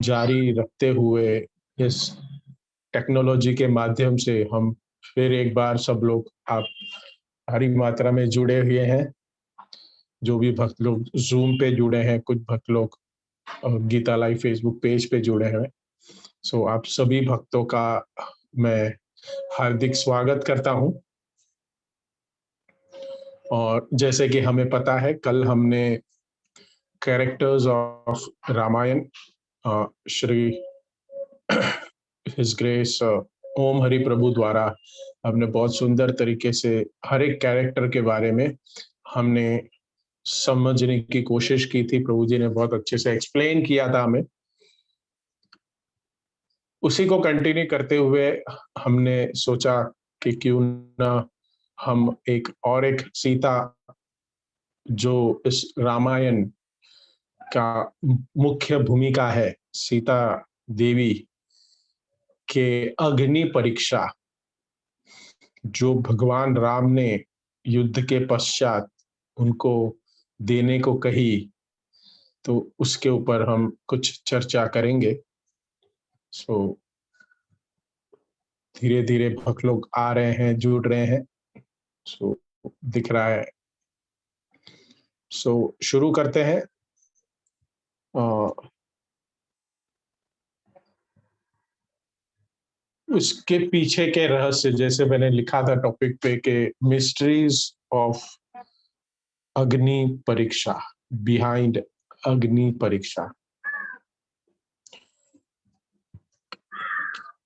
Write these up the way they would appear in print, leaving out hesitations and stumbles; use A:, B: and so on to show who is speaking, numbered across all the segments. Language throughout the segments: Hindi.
A: जारी रखते हुए इस टेक्नोलॉजी के माध्यम से हम फिर एक बार सब लोग आप भारी मात्रा में जुड़े हुए हैं। जो भी भक्त लोग ज़ूम पे जुड़े हैं, कुछ भक्त लोग गीता लाइव फेसबुक पेज पे जुड़े हैं। सो आप सभी भक्तों का मैं हार्दिक स्वागत करता हूँ। और जैसे कि हमें पता है, कल हमने characters of Ramayan Shri his grace Om Hari Prabhu द्वारा हमने बहुत सुंदर तरीके से हर एक कैरेक्टर के बारे में हमने समझने की कोशिश की थी। प्रभु जी ने बहुत अच्छे से एक्सप्लेन किया था हमें। उसी को कंटिन्यू करते हुए हमने सोचा कि क्यों ना हम एक सीता जो इस रामायण का मुख्य भूमिका है, सीता देवी के अग्नि परीक्षा जो भगवान राम ने युद्ध के पश्चात उनको देने को कही, तो उसके ऊपर हम कुछ चर्चा करेंगे। सो धीरे धीरे भक्त लोग आ रहे हैं, जुड़ रहे हैं। सो दिख रहा है। सो शुरू करते हैं। उसके पीछे के रहस्य, जैसे मैंने लिखा था टॉपिक पे कि मिस्ट्रीज ऑफ अग्नि परीक्षा, बिहाइंड अग्नि परीक्षा।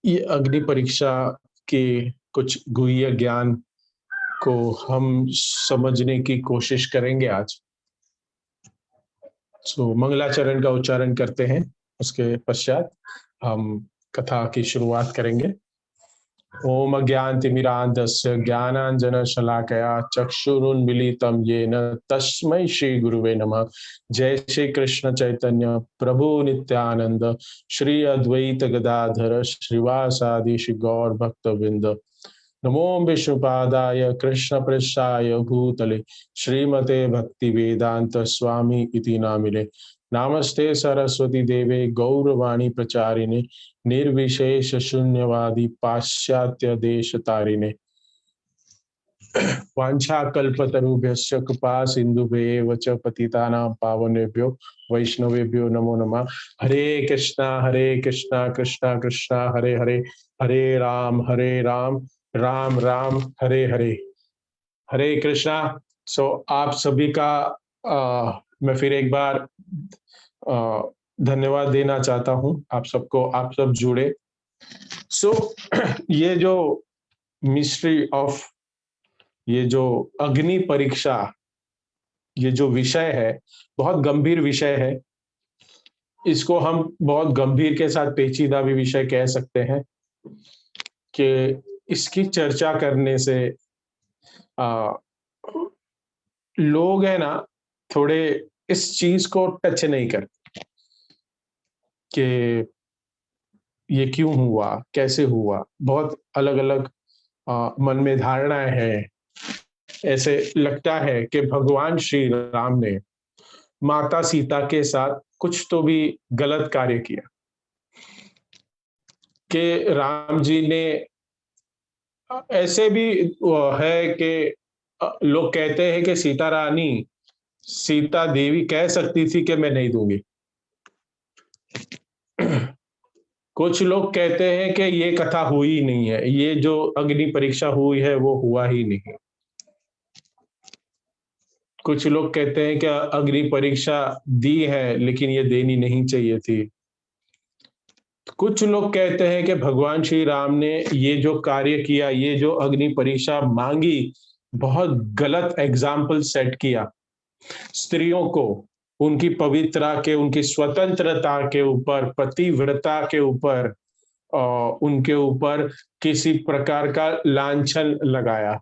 A: ये अग्नि परीक्षा के कुछ गुह्य ज्ञान को हम समझने की कोशिश करेंगे आज। सो मंगलाचरण का उच्चारण करते हैं, उसके पश्चात हम कथा की शुरुआत करेंगे। ओम अज्ञानतिमिरान्धस्य ज्ञानाञ्जनशलाकया चक्षुरुन्मीलितं येन तस्मै श्री गुरुवे नमः। जय श्री कृष्ण चैतन्य प्रभु नित्यानंद श्री अद्वैत गदाधर श्रीवासादि श्री गौर भक्तवृंद। नमो विष्णुपादाय कृष्ण पृष्ठाय भूतले श्रीमते भक्ति वेदांत स्वामी इति नामिने। नमस्ते सरस्वती देवे गौरवाणी प्रचारिणे निर्विशेष शून्यवादी पाश्चात्य देश तारिणे। वाञ्छाकल्पतरुभ्यश्च कृपा सिन्धुभ्येव च पतितानां पावनेभ्यो वैष्णवेभ्यो नमो नमः। हरे कृष्णा कृष्णा कृष्णा हरे हरे, हरे राम राम राम हरे हरे, हरे कृष्णा। सो आप सभी का मैं फिर एक बार धन्यवाद देना चाहता हूं आप सबको, आप सब जुड़े। सो ये जो मिस्ट्री ऑफ, ये जो अग्नि परीक्षा, ये जो विषय है बहुत गंभीर विषय है। इसको हम बहुत गंभीर के साथ पेचीदा भी विषय कह सकते हैं कि इसकी चर्चा करने से लोग है ना, थोड़े इस चीज को टच नहीं करते कि ये क्यों हुआ, कैसे हुआ। बहुत अलग अलग मन में धारणाएं हैं। ऐसे लगता है कि भगवान श्री राम ने माता सीता के साथ कुछ तो भी गलत कार्य किया, कि राम जी ने ऐसे भी है कि लोग कहते हैं कि सीता रानी, सीता देवी कह सकती थी कि मैं नहीं दूंगी। कुछ लोग कहते हैं कि ये कथा हुई ही नहीं है, ये जो अग्नि परीक्षा हुई है वो हुआ ही नहीं। कुछ लोग कहते हैं कि अग्नि परीक्षा दी है लेकिन ये देनी नहीं चाहिए थी। कुछ लोग कहते हैं कि भगवान श्री राम ने ये जो कार्य किया, ये जो अग्नि परीक्षा मांगी, बहुत गलत एग्जाम्पल सेट किया स्त्रियों को, उनकी पवित्रता के, उनकी स्वतंत्रता के ऊपर, पतिव्रता के ऊपर, उनके ऊपर किसी प्रकार का लांछन लगाया।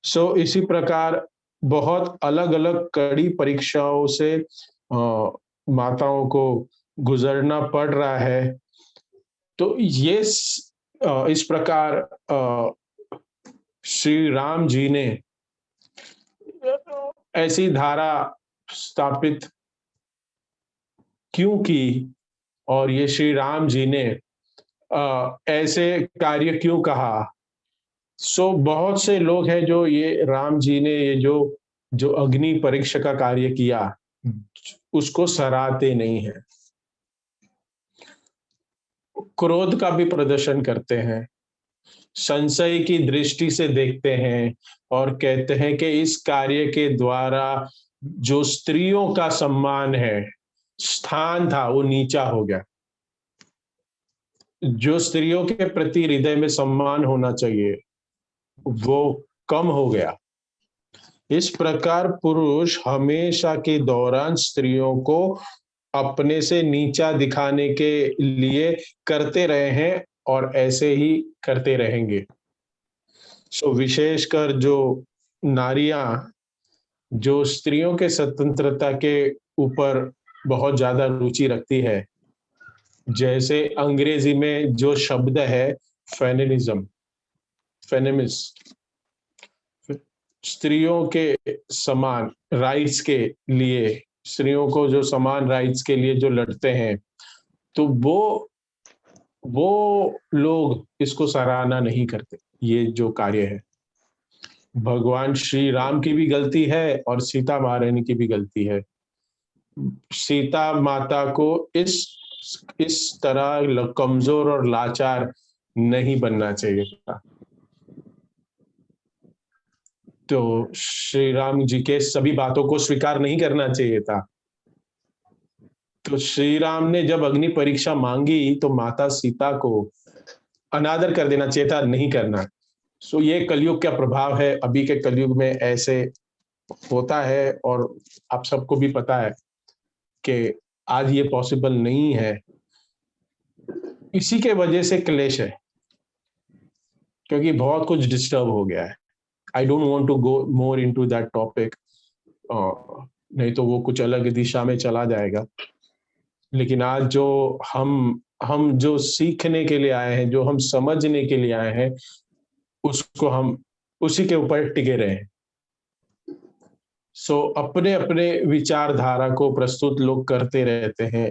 A: सो इसी प्रकार बहुत अलग अलग कड़ी परीक्षाओं से माताओं को गुजरना पड़ रहा है। तो ये इस प्रकार श्री राम जी ने ऐसी धारा स्थापित क्यों की और ये श्री राम जी ने ऐसे कार्य क्यों कहा। सो बहुत से लोग हैं जो ये राम जी ने ये जो जो अग्नि परीक्षा का कार्य किया उसको सराहते नहीं है, क्रोध का भी प्रदर्शन करते हैं, संशय की दृष्टि से देखते हैं और कहते हैं कि इस कार्य के द्वारा जो स्त्रियों का सम्मान है, स्थान था, वो नीचा हो गया। जो स्त्रियों के प्रति हृदय में सम्मान होना चाहिए वो कम हो गया। इस प्रकार पुरुष हमेशा के दौरान स्त्रियों को अपने से नीचा दिखाने के लिए करते रहे हैं और ऐसे ही करते रहेंगे। सो विशेषकर जो नारियां जो स्त्रियों के स्वतंत्रता के ऊपर बहुत ज्यादा रुचि रखती है, जैसे अंग्रेजी में जो शब्द है फेमिनिज्म, फेमिनिस्ट, स्त्रियों के समान राइट्स के लिए, स्त्रियों को जो समान राइट्स के लिए जो लड़ते हैं, तो वो लोग इसको सराहना नहीं करते। ये जो कार्य है भगवान श्री राम की भी गलती है और सीता महारानी की भी गलती है। सीता माता को इस तरह कमजोर और लाचार नहीं बनना चाहिए था। तो श्री राम जी के सभी बातों को स्वीकार नहीं करना चाहिए था। तो श्री राम ने जब अग्नि परीक्षा मांगी तो माता सीता को अनादर कर देना चाहिए था, नहीं करना। सो ये कलयुग का प्रभाव है, अभी के कलयुग में ऐसे होता है और आप सबको भी पता है कि आज ये पॉसिबल नहीं है। इसी के वजह से क्लेश है, क्योंकि बहुत कुछ डिस्टर्ब हो गया है। I don't want to go more into that topic, नहीं तो वो कुछ अलग दिशा में चला जाएगा। लेकिन आज जो हम जो सीखने के लिए आए हैं, जो हम समझने के लिए आए हैं, उसको हम उसी के ऊपर टिके रहे। सो अपने अपने विचारधारा को प्रस्तुत लोग करते रहते हैं,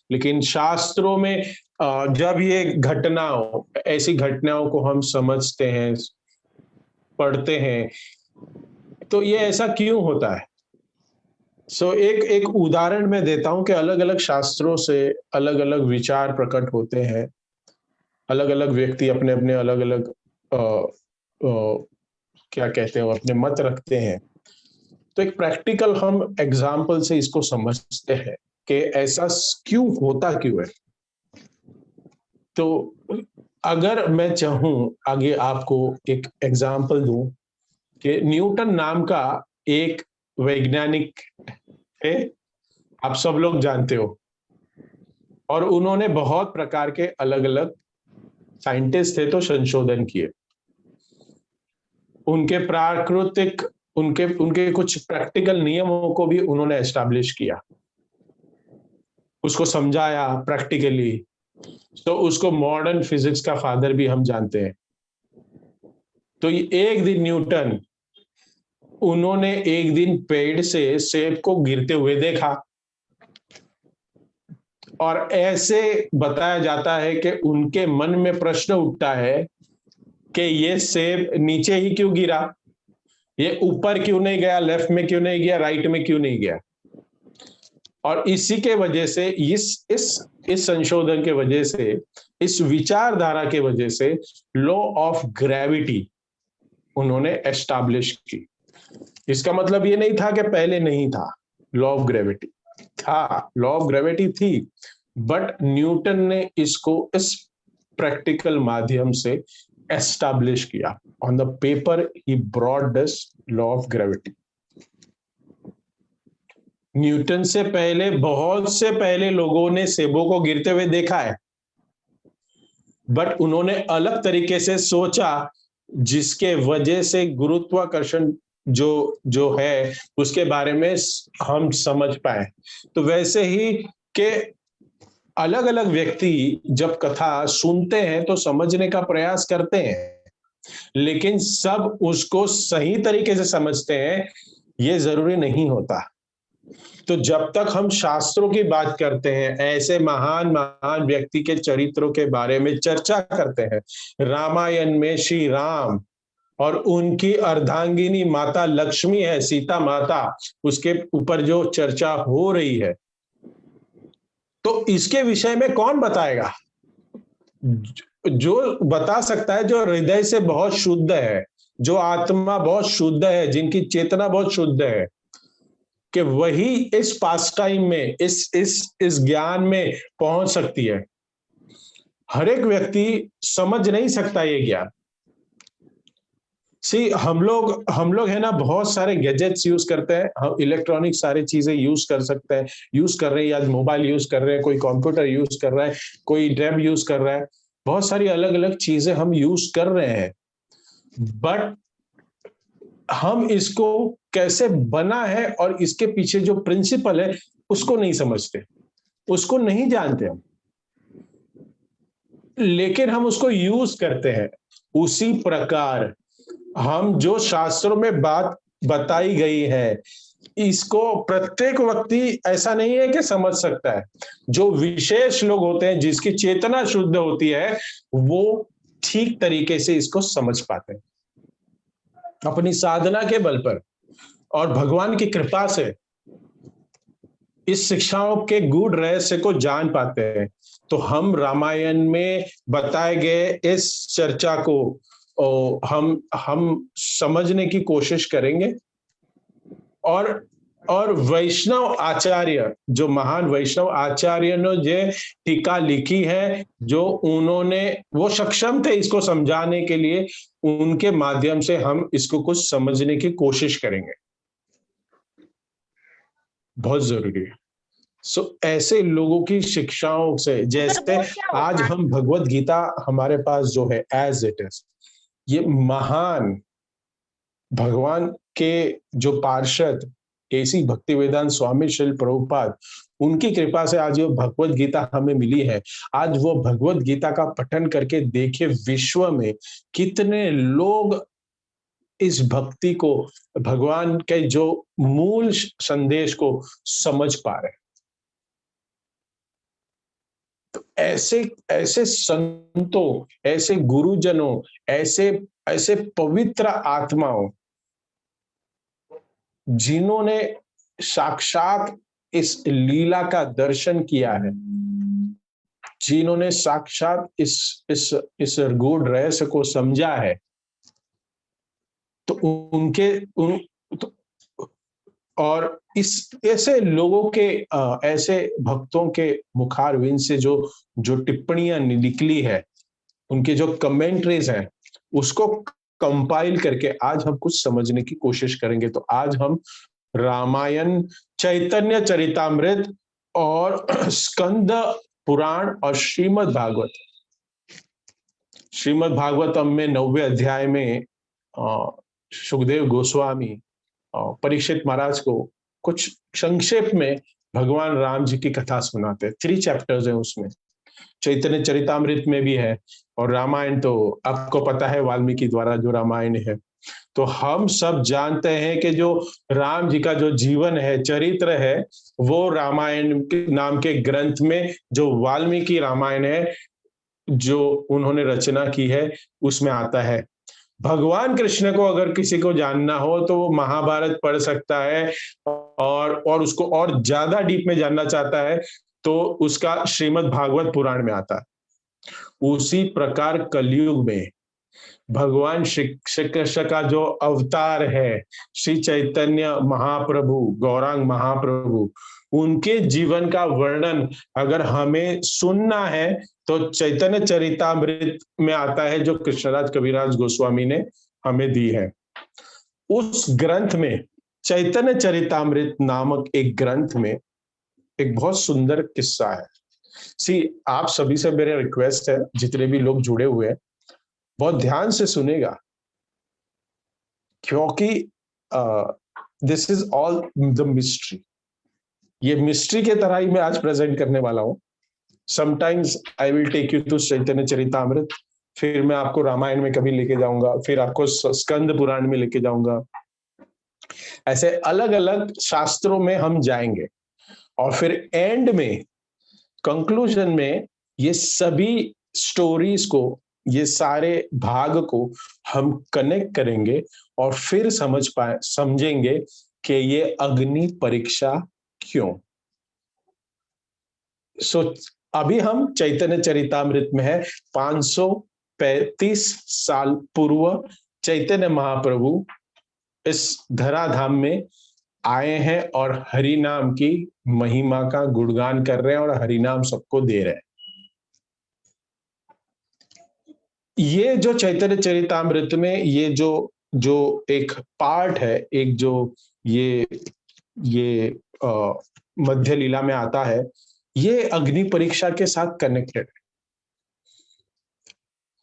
A: लेकिन शास्त्रों में जब ये घटनाओं ऐसी घटनाओं को हम समझते हैं, पढ़ते हैं, तो ये ऐसा क्यों होता है। सो एक एक उदाहरण मैं देता हूं कि अलग अलग शास्त्रों से अलग अलग विचार प्रकट होते हैं, अलग अलग व्यक्ति अपने अपने अलग अलग क्या कहते हैं, अपने मत रखते हैं। तो एक प्रैक्टिकल हम एग्जाम्पल से इसको समझते हैं कि ऐसा क्यों होता क्यों है। तो अगर मैं चाहूं आगे आपको एक एग्जाम्पल दूं कि न्यूटन नाम का एक वैज्ञानिक है, आप सब लोग जानते हो, और उन्होंने बहुत प्रकार के अलग अलग साइंटिस्ट थे तो संशोधन किए। उनके प्राकृतिक उनके उनके कुछ प्रैक्टिकल नियमों को भी उन्होंने एस्टैब्लिश किया, उसको समझाया प्रैक्टिकली। तो उसको मॉडर्न फिजिक्स का फादर भी हम जानते हैं। तो एक दिन न्यूटन, उन्होंने एक दिन पेड़ से सेब को गिरते हुए देखा, और ऐसे बताया जाता है कि उनके मन में प्रश्न उठता है कि ये सेब नीचे ही क्यों गिरा, ये ऊपर क्यों नहीं गया, लेफ्ट में क्यों नहीं गया, राइट में क्यों नहीं गया। और इसी के वजह से इस संशोधन के वजह से, इस विचारधारा के वजह से लॉ ऑफ ग्रेविटी उन्होंने एस्टैब्लिश की। इसका मतलब ये नहीं था कि पहले नहीं था, लॉ ऑफ ग्रेविटी था, लॉ ऑफ ग्रेविटी थी, बट न्यूटन ने इसको इस प्रैक्टिकल माध्यम से एस्टैब्लिश किया। On the paper he brought this law of gravity. Newton से पहले बहुत से पहले लोगों ने सेबों को गिरते हुए देखा है, बट उन्होंने अलग तरीके से सोचा, जिसके वजह से गुरुत्वाकर्षण जो है उसके बारे में हम समझ पाए। तो वैसे ही के अलग अलग व्यक्ति जब कथा सुनते हैं तो समझने का प्रयास करते हैं, लेकिन सब उसको सही तरीके से समझते हैं, ये जरूरी नहीं होता। तो जब तक हम शास्त्रों की बात करते हैं, ऐसे महान महान व्यक्ति के चरित्रों के बारे में चर्चा करते हैं, रामायण में श्री राम और उनकी अर्धांगिनी माता लक्ष्मी है, सीता माता, उसके ऊपर जो चर्चा हो रही है, तो इसके विषय में कौन बताएगा? जो बता सकता है जो हृदय से बहुत शुद्ध है, जो आत्मा बहुत शुद्ध है, जिनकी चेतना बहुत शुद्ध है, कि वही इस पास टाइम में, इस ज्ञान में पहुंच सकती है। हर एक व्यक्ति समझ नहीं सकता ये ज्ञान। सी हम लोग है ना, बहुत सारे गैजेट्स यूज करते हैं, हम इलेक्ट्रॉनिक सारी चीजें यूज कर सकते हैं, यूज कर रहे हैं, आज मोबाइल यूज कर रहे हैं, कोई कंप्यूटर यूज कर रहा है, कोई टैब यूज कर रहा है, बहुत सारी अलग अलग चीजें हम यूज कर रहे हैं, बट हम इसको कैसे बना है और इसके पीछे जो प्रिंसिपल है उसको नहीं समझते, उसको नहीं जानते हम, लेकिन हम उसको यूज करते हैं। उसी प्रकार हम जो शास्त्रों में बात बताई गई है, इसको प्रत्येक व्यक्ति ऐसा नहीं है कि समझ सकता है। जो विशेष लोग होते हैं, जिसकी चेतना शुद्ध होती है, वो ठीक तरीके से इसको समझ पाते हैं अपनी साधना के बल पर, और भगवान की कृपा से इस शिक्षाओं के गूढ़ रहस्य को जान पाते हैं। तो हम रामायण में बताए गए इस चर्चा को हम समझने की कोशिश करेंगे, और वैष्णव आचार्य, जो महान वैष्णव आचार्य ने जो टीका लिखी है, जो उन्होंने, वो सक्षम थे इसको समझाने के लिए, उनके माध्यम से हम इसको कुछ समझने की कोशिश करेंगे, बहुत जरूरी है। ऐसे लोगों की शिक्षाओं से, जैसे आज हम भगवत गीता हमारे पास जो है एज इट इज, ये महान भगवान के जो पार्षद एसी भक्तिवेदांत स्वामी श्रील प्रभुपाद, उनकी कृपा से आज ये भगवत गीता हमें मिली है। आज वो भगवत गीता का पठन करके देखे विश्व में कितने लोग इस भक्ति को, भगवान के जो मूल संदेश को समझ पा रहे हैं। तो ऐसे ऐसे संतों, ऐसे गुरुजनों, ऐसे ऐसे पवित्र आत्माओं, जिन्होंने साक्षात इस लीला का दर्शन किया है, जिन्होंने साक्षात इस गूढ़ रहस्य को समझा है, तो और इस ऐसे लोगों के, ऐसे भक्तों के मुखारविंद से जो टिप्पणियां निकली है, उनके जो कमेंट्रीज हैं, उसको कंपाइल करके आज हम कुछ समझने की कोशिश करेंगे। तो आज हम रामायण, चैतन्य चरितामृत और स्कंद पुराण और श्रीमद् भागवतम में 9वें अध्याय में सुखदेव गोस्वामी परीक्षित महाराज को कुछ संक्षेप में भगवान राम जी की कथा सुनाते हैं। 3 चैप्टर्स हैं उसमें, चैतन्य चरितामृत में भी है, और रामायण तो आपको पता है वाल्मीकि द्वारा जो रामायण है। तो हम सब जानते हैं कि जो राम जी का जो जीवन है, चरित्र है, वो रामायण नाम के ग्रंथ में, जो वाल्मीकि रामायण है जो उन्होंने रचना की है, उसमें आता है। भगवान कृष्ण को अगर किसी को जानना हो तो वो महाभारत पढ़ सकता है, और उसको और ज्यादा डीप में जानना चाहता है तो उसका श्रीमद् भागवत पुराण में आता है। उसी प्रकार कलयुग में भगवान श्री कृष्ण का जो अवतार है, श्री चैतन्य महाप्रभु, गौरांग महाप्रभु, उनके जीवन का वर्णन अगर हमें सुनना है तो चैतन्य चरितामृत में आता है, जो कृष्णराज कविराज गोस्वामी ने हमें दी है। उस ग्रंथ में, चैतन्य चरितामृत नामक एक ग्रंथ में, एक बहुत सुंदर किस्सा है। आप सभी से मेरे रिक्वेस्ट है, जितने भी लोग जुड़े हुए हैं, बहुत ध्यान से सुनेगा, क्योंकि this is all the mystery. ये मिस्ट्री के तरह ही मैं आज प्रेजेंट करने वाला हूं। Sometimes I will take you to Chaitanya Charitamrita, फिर मैं आपको रामायण में कभी लेके जाऊंगा, फिर आपको स्कंद पुराण में लेके जाऊंगा, ऐसे अलग अलग शास्त्रों में हम जाएंगे और फिर एंड में, कंक्लूजन में, ये सभी स्टोरीज को, ये सारे भाग को हम कनेक्ट करेंगे और फिर समझेंगे कि ये अग्नि परीक्षा क्यों। सो अभी हम चैतन्य चरितामृत में है। 535 साल पूर्व चैतन्य महाप्रभु इस धराधाम में आए हैं और हरि नाम की महिमा का गुणगान कर रहे हैं और हरि नाम सबको दे रहे हैं। ये जो चैतन्य चरितामृत में ये जो जो एक पार्ट है, एक जो ये मध्य लीला में आता है, ये अग्नि परीक्षा के साथ कनेक्टेड है।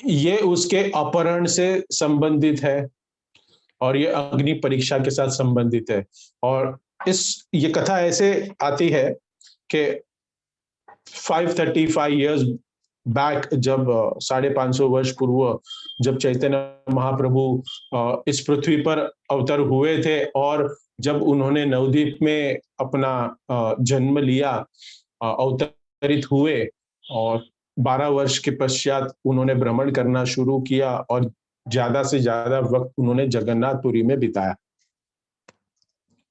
A: ये उसके अपहरण से संबंधित है और ये अग्नि परीक्षा के साथ संबंधित है। और ये कथा ऐसे आती है कि 535 इयर्स बैक, जब 550 वर्ष पूर्व जब चैतन्य महाप्रभु इस पृथ्वी पर अवतर हुए थे और जब उन्होंने नवद्वीप में अपना जन्म लिया, अवतरित हुए और 12 वर्ष के पश्चात उन्होंने भ्रमण करना शुरू किया और ज्यादा से ज्यादा वक्त उन्होंने जगन्नाथपुरी में बिताया।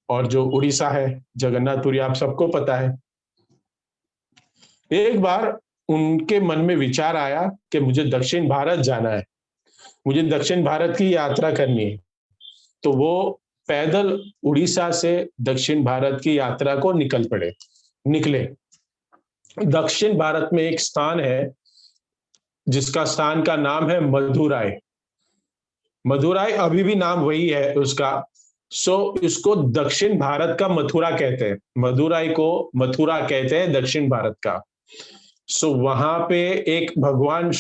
A: और जो उड़ीसा है, जगन्नाथपुरी आप सबको पता है। एक बार उनके मन में विचार आया कि मुझे दक्षिण भारत जाना है, मुझे दक्षिण भारत की यात्रा करनी है। तो वो पैदल उड़ीसा से दक्षिण भारत की यात्रा को निकले। दक्षिण भारत में एक स्थान है जिसका स्थान का नाम है मदुराई। मदुराई अभी भी नाम वही है उसका। इसको दक्षिण भारत का मथुरा कहते हैं। मदुराई को मथुरा कहते हैं दक्षिण भारत का। वहां पे एक भगवान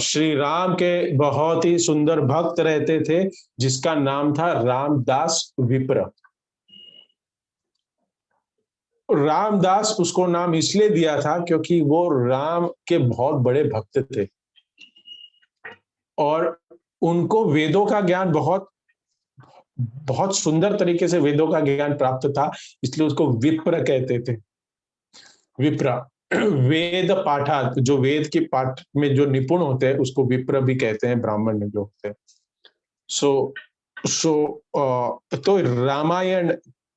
A: श्री राम के बहुत ही सुंदर भक्त रहते थे जिसका नाम था रामदास विप्र। रामदास उसको नाम इसलिए दिया था क्योंकि वो राम के बहुत बड़े भक्त थे और उनको वेदों का ज्ञान बहुत सुंदर तरीके से वेदों का ज्ञान प्राप्त था, इसलिए उसको विप्र कहते थे। विप्र, वेद पाठार्थ, जो वेद के पाठ में जो निपुण होते हैं उसको विप्र भी कहते हैं, ब्राह्मण जो होते हैं। तो रामायण,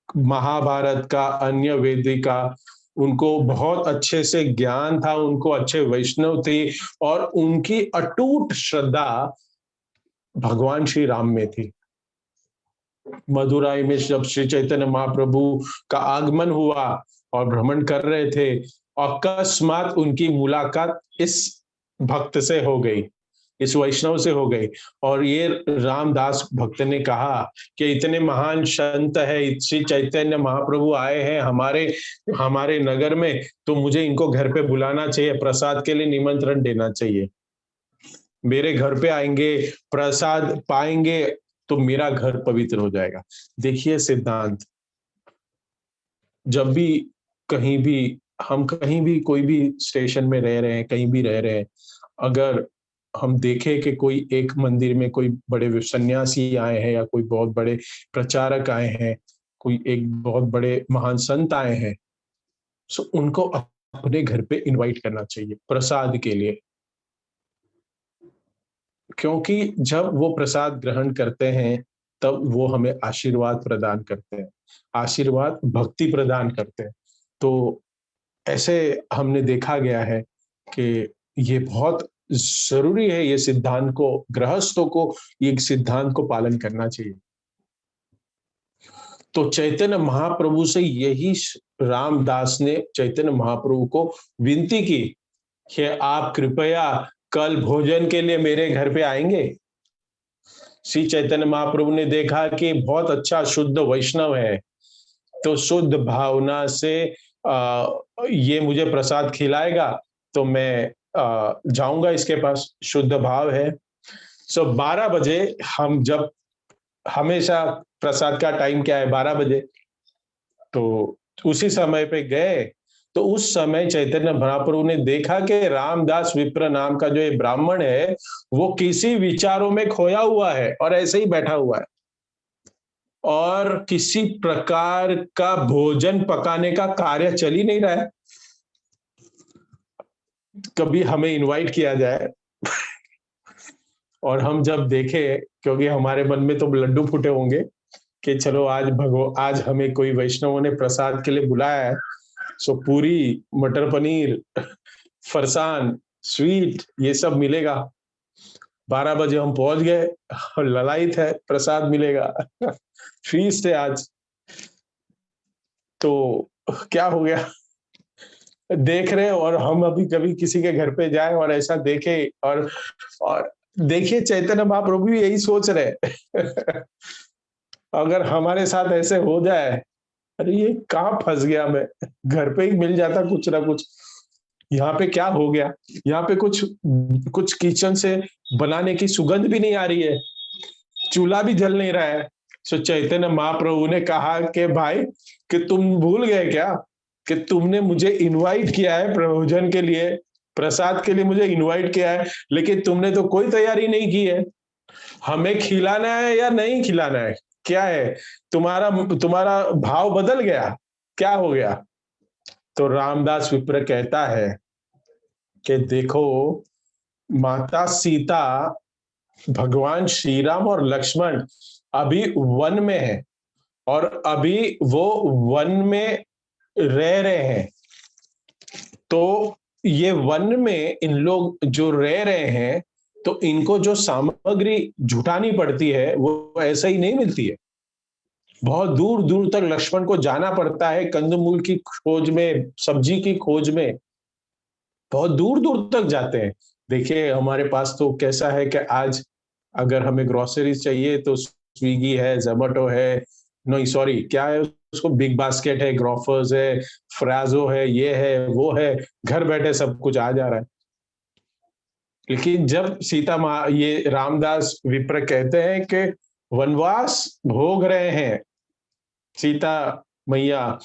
A: महाभारत का, अन्य वेदी का उनको बहुत अच्छे से ज्ञान था, उनको अच्छे वैष्णव थे और उनकी अटूट श्रद्धा भगवान श्री राम में थी। मदुराई में जब श्री चैतन्य महाप्रभु का आगमन हुआ और भ्रमण कर रहे थे, अकस्मात उनकी मुलाकात इस भक्त से हो गई, इस वैष्णव से हो गई। और ये रामदास भक्त ने कहा कि इतने महान संत है, श्री चैतन्य महाप्रभु आए हैं हमारे नगर में, तो मुझे इनको घर पे बुलाना चाहिए, प्रसाद के लिए निमंत्रण देना चाहिए। मेरे घर पे आएंगे, प्रसाद पाएंगे तो मेरा घर पवित्र हो जाएगा। देखिए सिद्धांत, जब भी कहीं भी कोई भी स्टेशन में रह रहे हैं, कहीं भी रह रहे हैं, अगर हम देखें कि कोई एक मंदिर में कोई बड़े सन्यासी आए हैं या कोई बहुत बड़े प्रचारक आए हैं, कोई एक बहुत बड़े महान संत आए हैं, तो उनको अपने घर पे इनवाइट करना चाहिए प्रसाद के लिए। क्योंकि जब वो प्रसाद ग्रहण करते हैं तब वो हमें आशीर्वाद प्रदान करते हैं, आशीर्वाद भक्ति प्रदान करते हैं। तो ऐसे हमने देखा गया है कि ये बहुत जरूरी है, ये सिद्धांत को, गृहस्थों को ये सिद्धांत को पालन करना चाहिए। तो चैतन्य महाप्रभु से यही रामदास ने चैतन्य महाप्रभु को विनती की कि आप कृपया कल भोजन के लिए मेरे घर पे आएंगे। श्री चैतन्य महाप्रभु ने देखा कि बहुत अच्छा शुद्ध वैष्णव है, तो शुद्ध भावना से ये मुझे प्रसाद खिलाएगा तो मैं जाऊंगा इसके पास, शुद्ध भाव है। 12 बजे हम, जब हमेशा प्रसाद का टाइम क्या है, 12 बजे, तो उसी समय पे गए। तो उस समय चैतन्य महाप्रभु ने देखा कि रामदास विप्र नाम का जो ये ब्राह्मण है वो किसी विचारों में खोया हुआ है और ऐसे ही बैठा हुआ है। और किसी प्रकार का भोजन पकाने का कार्य चल ही नहीं रहा है। कभी हमें इनवाइट किया जाए और हम जब देखें, क्योंकि हमारे मन में तो लड्डू फूटे होंगे कि चलो आज हमें कोई वैष्णवों ने प्रसाद के लिए बुलाया है, सो पूरी, मटर पनीर, फरसान, स्वीट ये सब मिलेगा। 12 बजे हम पहुंच गए और ललायत है, प्रसाद मिलेगा। फीस्ट है आज। तो क्या हो गया? देख रहे हैं और हम अभी कभी किसी के घर पे जाए और ऐसा देखे, और देखिए चैतन्य महाप्रभु भी यही सोच रहे। अगर हमारे साथ ऐसे हो जाए, अरे ये कहाँ फंस गया मैं, घर पे ही मिल जाता कुछ ना कुछ, यहाँ पे क्या हो गया? यहाँ पे कुछ कुछ किचन से बनाने की सुगंध भी नहीं आ रही है, चूल्हा भी जल नहीं रहा है। सो चैतन्य महाप्रभु ने कहा कि भाई, कि तुम भूल गए क्या कि तुमने मुझे इनवाइट किया है प्रभोजन के लिए, प्रसाद के लिए मुझे इनवाइट किया है, लेकिन तुमने तो कोई तैयारी नहीं की है। हमें खिलाना है या नहीं खिलाना है, क्या है तुम्हारा तुम्हारा भाव बदल गया, क्या हो गया? तो रामदास विप्र कहता है कि देखो, माता सीता, भगवान श्री राम और लक्ष्मण अभी वन में है, और अभी वो वन में रह रहे हैं। तो ये वन में इन लोग जो रह रहे हैं, तो इनको जो सामग्री जुटानी पड़ती है वो ऐसा ही नहीं मिलती है। बहुत दूर दूर तक लक्ष्मण को जाना पड़ता है, कंदमूल की खोज में, सब्जी की खोज में बहुत दूर दूर तक जाते हैं। देखिए हमारे पास तो कैसा है कि आज अगर हमें ग्रोसरीज चाहिए तो स्विगी है, जोमेटो है, नहीं सॉरी क्या है उसको, बिग बास्केट है, ग्रोफर्स है, फ्राजो है, ये है वो है, घर बैठे सब कुछ आ जा रहा है। लेकिन जब सीता माँ, ये रामदास विप्र कहते हैं कि वनवास भोग रहे हैं सीता मैया,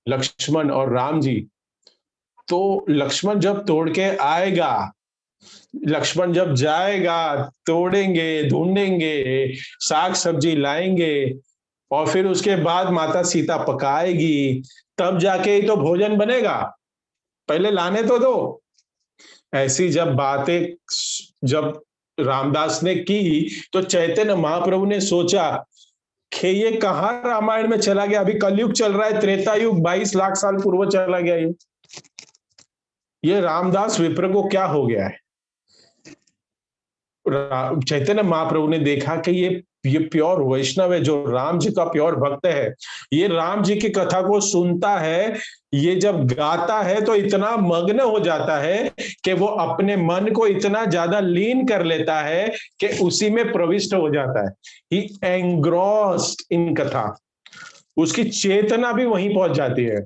A: लक्ष्मण और राम जी, तो लक्ष्मण जब तोड़ के आएगा, लक्ष्मण जब जाएगा, तोड़ेंगे, ढूंढेंगे, साग सब्जी लाएंगे, और फिर उसके बाद माता सीता पकाएगी, तब जाके ही तो भोजन बनेगा। पहले लाने तो दो। ऐसी जब बातें जब रामदास ने की, तो चैतन्य महाप्रभु ने सोचा कि ये कहाँ रामायण में चला गया, अभी कलयुग चल रहा है, त्रेता युग 22 लाख साल पूर्व चला गया ये रामदास विप्र को क्या हो गया है? चैतन्य महाप्रभु ने देखा कि ये प्योर वैष्णव है, जो राम जी का प्योर भक्त है, ये राम जी की कथा को सुनता है, ये जब गाता है तो इतना मग्न हो जाता है कि वो अपने मन को इतना ज्यादा लीन कर लेता है कि उसी में प्रविष्ट हो जाता है। ही एंग्रॉस्ड इन कथा, उसकी चेतना भी वहीं पहुंच जाती है।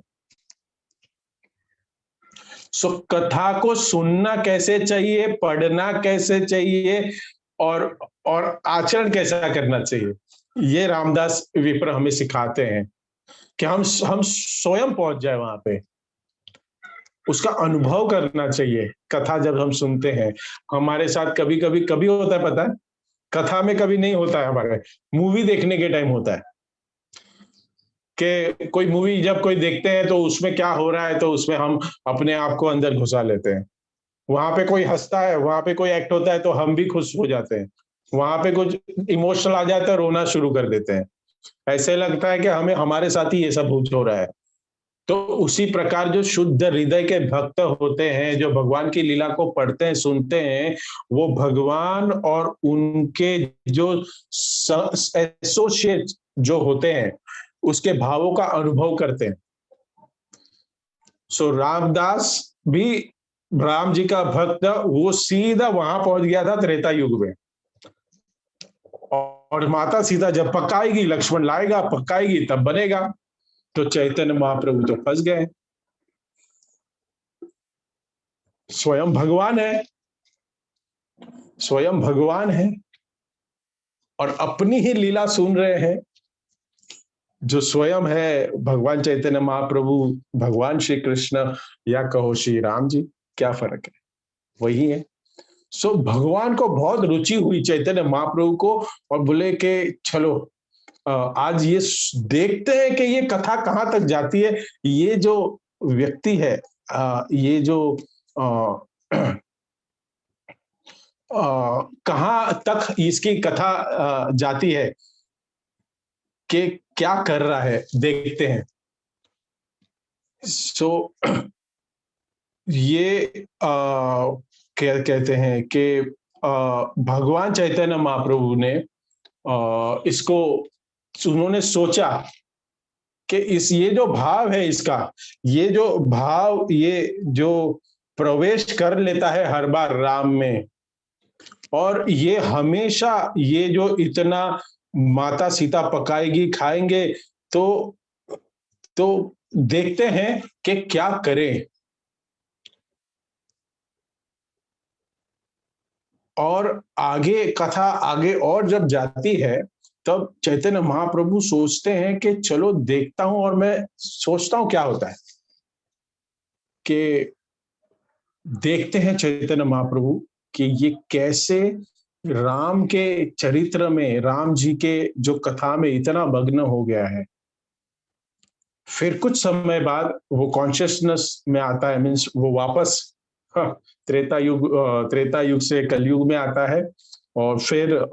A: सो कथा को सुनना कैसे चाहिए, पढ़ना कैसे चाहिए, और आचरण कैसा करना चाहिए, ये रामदास विप्र हमें सिखाते हैं कि हम स्वयं पहुंच जाए वहां पे, उसका अनुभव करना चाहिए। कथा जब हम सुनते हैं, हमारे साथ कभी कभी कभी होता है, पता है, कथा में कभी नहीं होता है, हमारे मूवी देखने के टाइम होता है कि कोई मूवी जब कोई देखते हैं तो उसमें क्या हो रहा है, तो उसमें हम अपने आप को अंदर घुसा लेते हैं। वहां पे कोई हंसता है, वहां पे कोई एक्ट होता है तो हम भी खुश हो जाते हैं, वहां पे कुछ इमोशनल आ जाता है, रोना शुरू कर देते हैं, ऐसे लगता है कि हमें हमारे साथ ही ये सब हो रहा है। तो उसी प्रकार जो शुद्ध हृदय के भक्त होते हैं, जो भगवान की लीला को पढ़ते हैं, सुनते हैं, वो भगवान और उनके जो एसोसिएट जो होते हैं उसके भावों का अनुभव करते हैं। सो रामदास भी राम जी का भक्त, वो सीधा वहां पहुंच गया था त्रेता युग में, और माता सीता जब पकाएगी, लक्ष्मण लाएगा, पकाएगी, तब बनेगा। तो चैतन्य महाप्रभु तो फंस गए, स्वयं भगवान है, स्वयं भगवान है, और अपनी ही लीला सुन रहे हैं। जो स्वयं है भगवान चैतन्य महाप्रभु, भगवान श्री कृष्ण, या कहो श्री राम जी, क्या फर्क है, वही है। भगवान को बहुत रुचि हुई चैतन्य महाप्रभु को, और बोले कि चलो आज ये देखते हैं कि ये कथा कहाँ तक जाती है। ये जो व्यक्ति है, ये जो कहाँ तक इसकी कथा जाती है कि क्या कर रहा है, देखते हैं। सो ये क्या कहते हैं कि भगवान चैतन्य महाप्रभु ने इसको उन्होंने सोचा कि इस ये जो भाव है इसका, ये जो भाव, ये जो प्रवेश कर लेता है हर बार राम में, और ये हमेशा ये जो इतना माता सीता पकाएगी खाएंगे, तो देखते हैं कि क्या करें। और आगे कथा आगे और जब जाती है, तब चैतन्य महाप्रभु सोचते हैं कि चलो देखता हूं, और मैं सोचता हूं क्या होता है कि देखते हैं चैतन्य महाप्रभु कि ये कैसे राम के चरित्र में, राम जी के जो कथा में इतना मग्न हो गया है। फिर कुछ समय बाद वो कॉन्शियसनेस में आता है, मीन्स वो वापस त्रेता युग से कलयुग में आता है, और फिर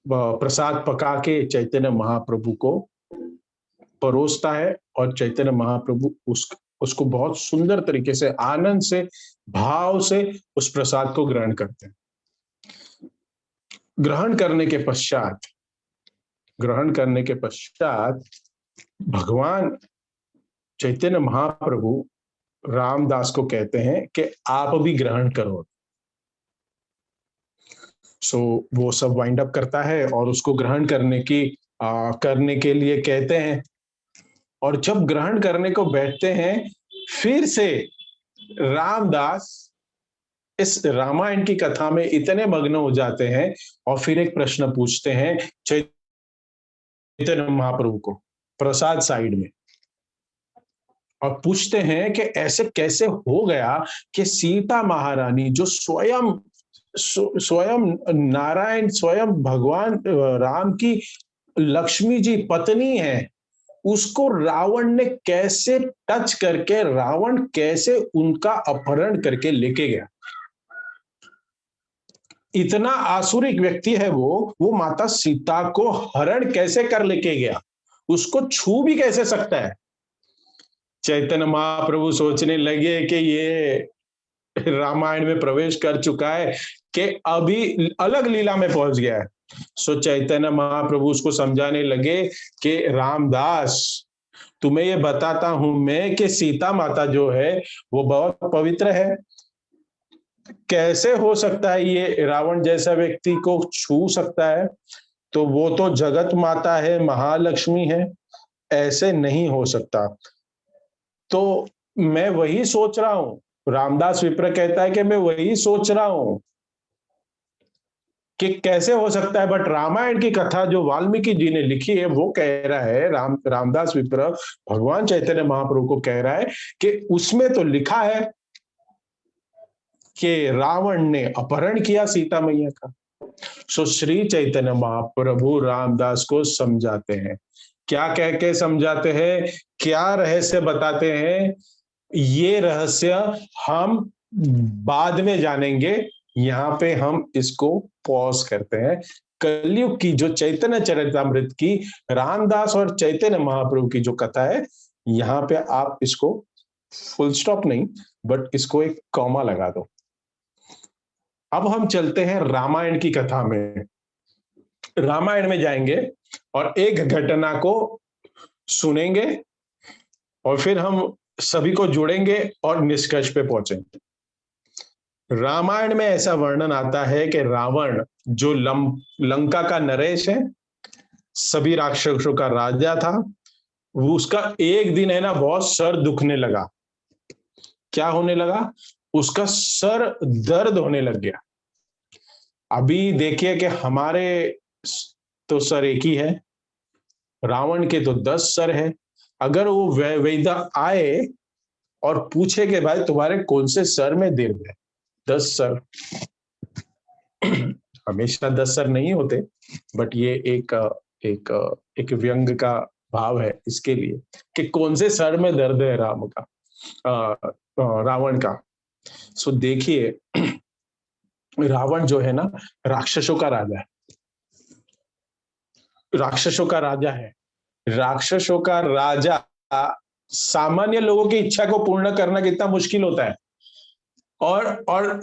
A: प्रसाद पका के चैतन्य महाप्रभु को परोसता है, और चैतन्य महाप्रभु उसको बहुत सुंदर तरीके से, आनंद से, भाव से उस प्रसाद को ग्रहण करते हैं। ग्रहण करने के पश्चात भगवान चैतन्य महाप्रभु रामदास को कहते हैं कि आप भी ग्रहण करो। सो वो सब वाइंड अप करता है और उसको ग्रहण करने के लिए कहते हैं। और जब ग्रहण करने को बैठते हैं, फिर से रामदास इस रामायण की कथा में इतने मग्न हो जाते हैं, और फिर एक प्रश्न पूछते हैं चैतन्य महाप्रभु को प्रसाद साइड में, और पूछते हैं कि ऐसे कैसे हो गया कि सीता महारानी, जो स्वयं नारायण, स्वयं भगवान राम की लक्ष्मी जी पत्नी है, उसको रावण ने कैसे टच करके, रावण कैसे उनका अपहरण करके लेके गया। इतना आसुरिक व्यक्ति है वो माता सीता को हरण कैसे कर लेके गया, उसको छू भी कैसे सकता है। चैतन्य महाप्रभु सोचने लगे कि ये रामायण में प्रवेश कर चुका है, कि अभी अलग लीला में पहुंच गया है। सो चैतन्य महाप्रभु उसको समझाने लगे कि रामदास, तुम्हें ये बताता हूं मैं कि सीता माता जो है वो बहुत पवित्र है। कैसे हो सकता है ये रावण जैसा व्यक्ति को छू सकता है? तो वो तो जगत माता है, महालक्ष्मी है, ऐसे नहीं हो सकता। तो मैं वही सोच रहा हूं, रामदास विप्र कहता है कि मैं वही सोच रहा हूं कि कैसे हो सकता है। बट रामायण की कथा जो वाल्मीकि जी ने लिखी है, वो कह रहा है, रामदास विप्र भगवान चैतन्य महाप्रभु को कह रहा है कि उसमें तो लिखा है कि रावण ने अपहरण किया सीता मैया का। सो श्री चैतन्य महाप्रभु रामदास को समझाते हैं। क्या कह के समझाते हैं, क्या रहस्य बताते हैं, ये रहस्य हम बाद में जानेंगे। यहाँ पे हम इसको पॉज करते हैं। कलयुग की जो चैतन्य चरितामृत की रामदास और चैतन्य महाप्रभु की जो कथा है, यहाँ पे आप इसको फुल स्टॉप नहीं, बट इसको एक कॉमा लगा दो। अब हम चलते हैं रामायण की कथा में। रामायण में जाएंगे और एक घटना को सुनेंगे, और फिर हम सभी को जोड़ेंगे और निष्कर्ष पे पहुंचेंगे। रामायण में ऐसा वर्णन आता है कि रावण जो लंका का नरेश है, सभी राक्षसों का राजा था, वो उसका एक दिन है ना बहुत सर दुखने लगा। क्या होने लगा? उसका सर दर्द होने लग गया। अभी देखिए कि हमारे तो सर एक ही है, रावण के तो 10 सर है। अगर वो वैदा आए और पूछे कि भाई तुम्हारे कौन से सर में दर्द है, 10 सर, हमेशा 10 सर नहीं होते, बट ये एक व्यंग का भाव है इसके लिए कि कौन से सर में दर्द है राम का, रावण का। सो देखिए, रावण जो है ना, राक्षसों का राजा है, राक्षसों का राजा है। राक्षसों का राजा, सामान्य लोगों की इच्छा को पूर्ण करना कितना मुश्किल होता है। और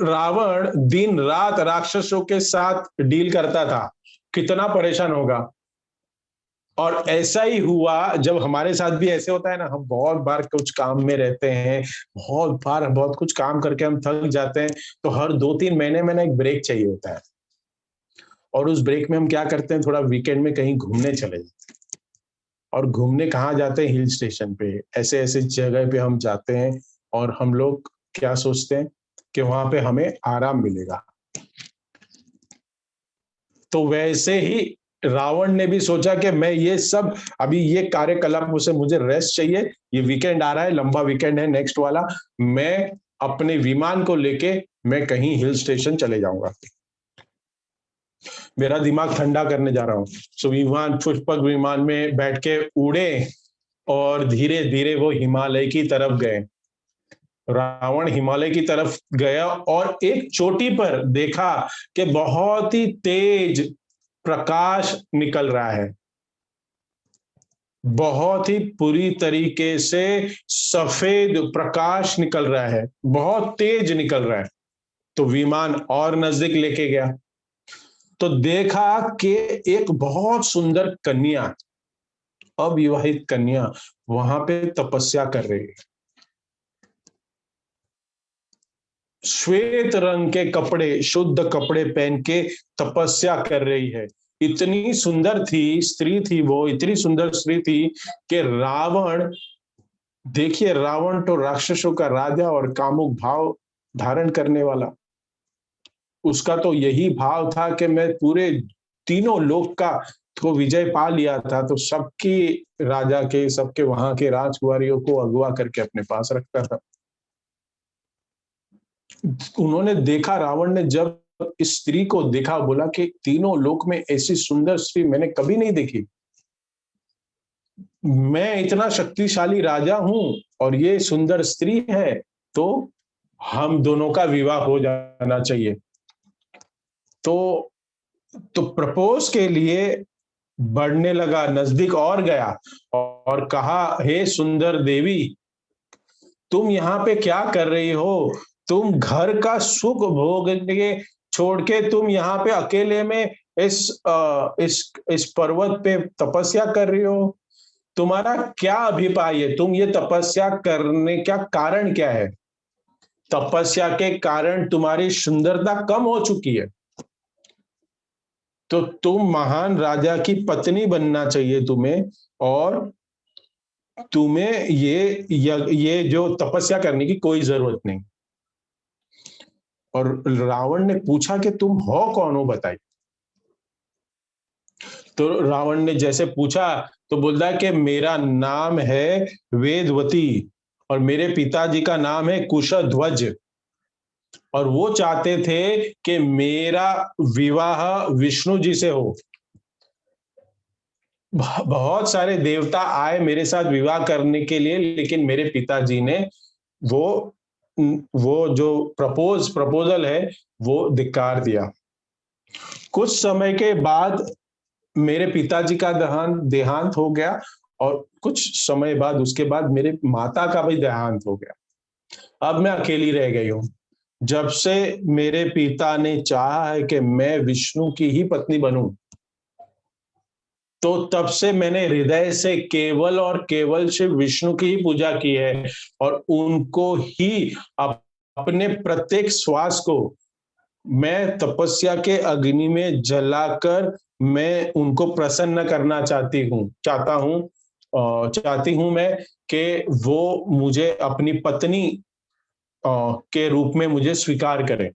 A: रावण दिन रात राक्षसों के साथ डील करता था, कितना परेशान होगा। और ऐसा ही हुआ, जब हमारे साथ भी ऐसे होता है ना, हम बहुत बार कुछ काम में रहते हैं, बहुत बार बहुत कुछ काम करके हम थक जाते हैं, तो हर 2-3 महीने में ना एक ब्रेक चाहिए होता है। और उस ब्रेक में हम क्या करते हैं, थोड़ा वीकेंड में कहीं घूमने चले जाते हैं। और घूमने कहाँ जाते हैं, हिल स्टेशन पे, ऐसे ऐसे जगह पे हम जाते हैं। और हम लोग क्या सोचते हैं कि वहां पे हमें आराम मिलेगा। तो वैसे ही रावण ने भी सोचा कि मैं ये सब, अभी ये कार्यकलापों से मुझे रेस्ट चाहिए, ये वीकेंड आ रहा है, लंबा वीकेंड है नेक्स्ट वाला, मैं अपने विमान को लेके मैं कहीं हिल स्टेशन चले जाऊंगा, मेरा दिमाग ठंडा करने जा रहा हूँ। सो विमान, पुष्पक विमान में बैठ के उड़े और धीरे धीरे वो हिमालय की तरफ गए। रावण हिमालय की तरफ गया और एक चोटी पर देखा कि बहुत ही तेज प्रकाश निकल रहा है, बहुत ही पूरी तरीके से सफेद प्रकाश निकल रहा है, बहुत तेज निकल रहा है। तो विमान और नजदीक लेके गया, तो देखा कि एक बहुत सुंदर कन्या, अविवाहित कन्या वहां पे तपस्या कर रही है। श्वेत रंग के कपड़े, शुद्ध कपड़े पहन के तपस्या कर रही है। इतनी सुंदर थी, स्त्री थी वो, इतनी सुंदर स्त्री थी कि रावण, देखिए रावण तो राक्षसों का राजा और कामुक भाव धारण करने वाला, उसका तो यही भाव था कि मैं पूरे तीनों लोक का को विजय पा लिया था, तो सबकी राजा के, सबके वहां के राजकुमारियों को अगवा करके अपने पास रखता था। उन्होंने देखा, रावण ने जब इस स्त्री को देखा, बोला कि तीनों लोक में ऐसी सुंदर स्त्री मैंने कभी नहीं देखी, मैं इतना शक्तिशाली राजा हूं और ये सुंदर स्त्री है, तो हम दोनों का विवाह हो जाना चाहिए। तो प्रपोज के लिए बढ़ने लगा, नजदीक और गया और कहा, हे सुंदर देवी, तुम यहाँ पे क्या कर रही हो? तुम घर का सुख भोगने छोड़ के तुम यहाँ पे अकेले में इस पर्वत पे तपस्या कर रही हो? तुम्हारा क्या अभिप्राय है? तुम ये तपस्या करने का कारण क्या है? तपस्या के कारण तुम्हारी सुंदरता कम हो चुकी है, तो तुम महान राजा की पत्नी बनना चाहिए तुम्हें, और तुम्हें ये जो तपस्या करने की कोई जरूरत नहीं। और रावण ने पूछा कि तुम हो कौन हो, बताइए। तो रावण ने जैसे पूछा, तो बोलता है कि मेरा नाम है वेदवती और मेरे पिताजी का नाम है कुशध्वज, और वो चाहते थे कि मेरा विवाह विष्णु जी से हो। बहुत सारे देवता आए मेरे साथ विवाह करने के लिए, लेकिन मेरे पिताजी ने वो वो जो प्रपोजल है वो धिक्कार दिया। कुछ समय के बाद मेरे पिताजी का देहांत हो गया, और कुछ समय बाद, उसके बाद मेरे माता का भी देहांत हो गया। अब मैं अकेली रह गई हूँ। जब से मेरे पिता ने चाहा है कि मैं विष्णु की ही पत्नी बनूं, तो तब से मैंने हृदय से केवल और केवल शिव विष्णु की ही पूजा की है, और उनको ही अपने प्रत्येक श्वास को मैं तपस्या के अग्नि में जलाकर मैं उनको प्रसन्न करना चाहती हूं मैं कि वो मुझे अपनी पत्नी के रूप में मुझे स्वीकार करें।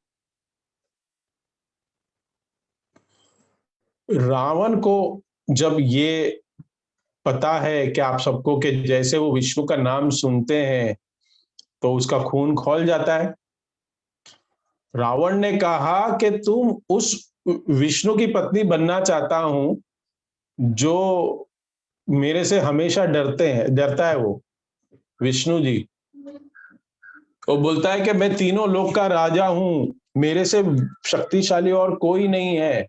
A: रावण को जब ये पता है कि आप सबको, कि जैसे वो विष्णु का नाम सुनते हैं तो उसका खून खौल जाता है। रावण ने कहा कि तुम उस विष्णु की पत्नी बनना चाहता हूं जो मेरे से हमेशा डरता है वो विष्णु जी। वो बोलता है कि मैं तीनों लोक का राजा हूं, मेरे से शक्तिशाली और कोई नहीं है,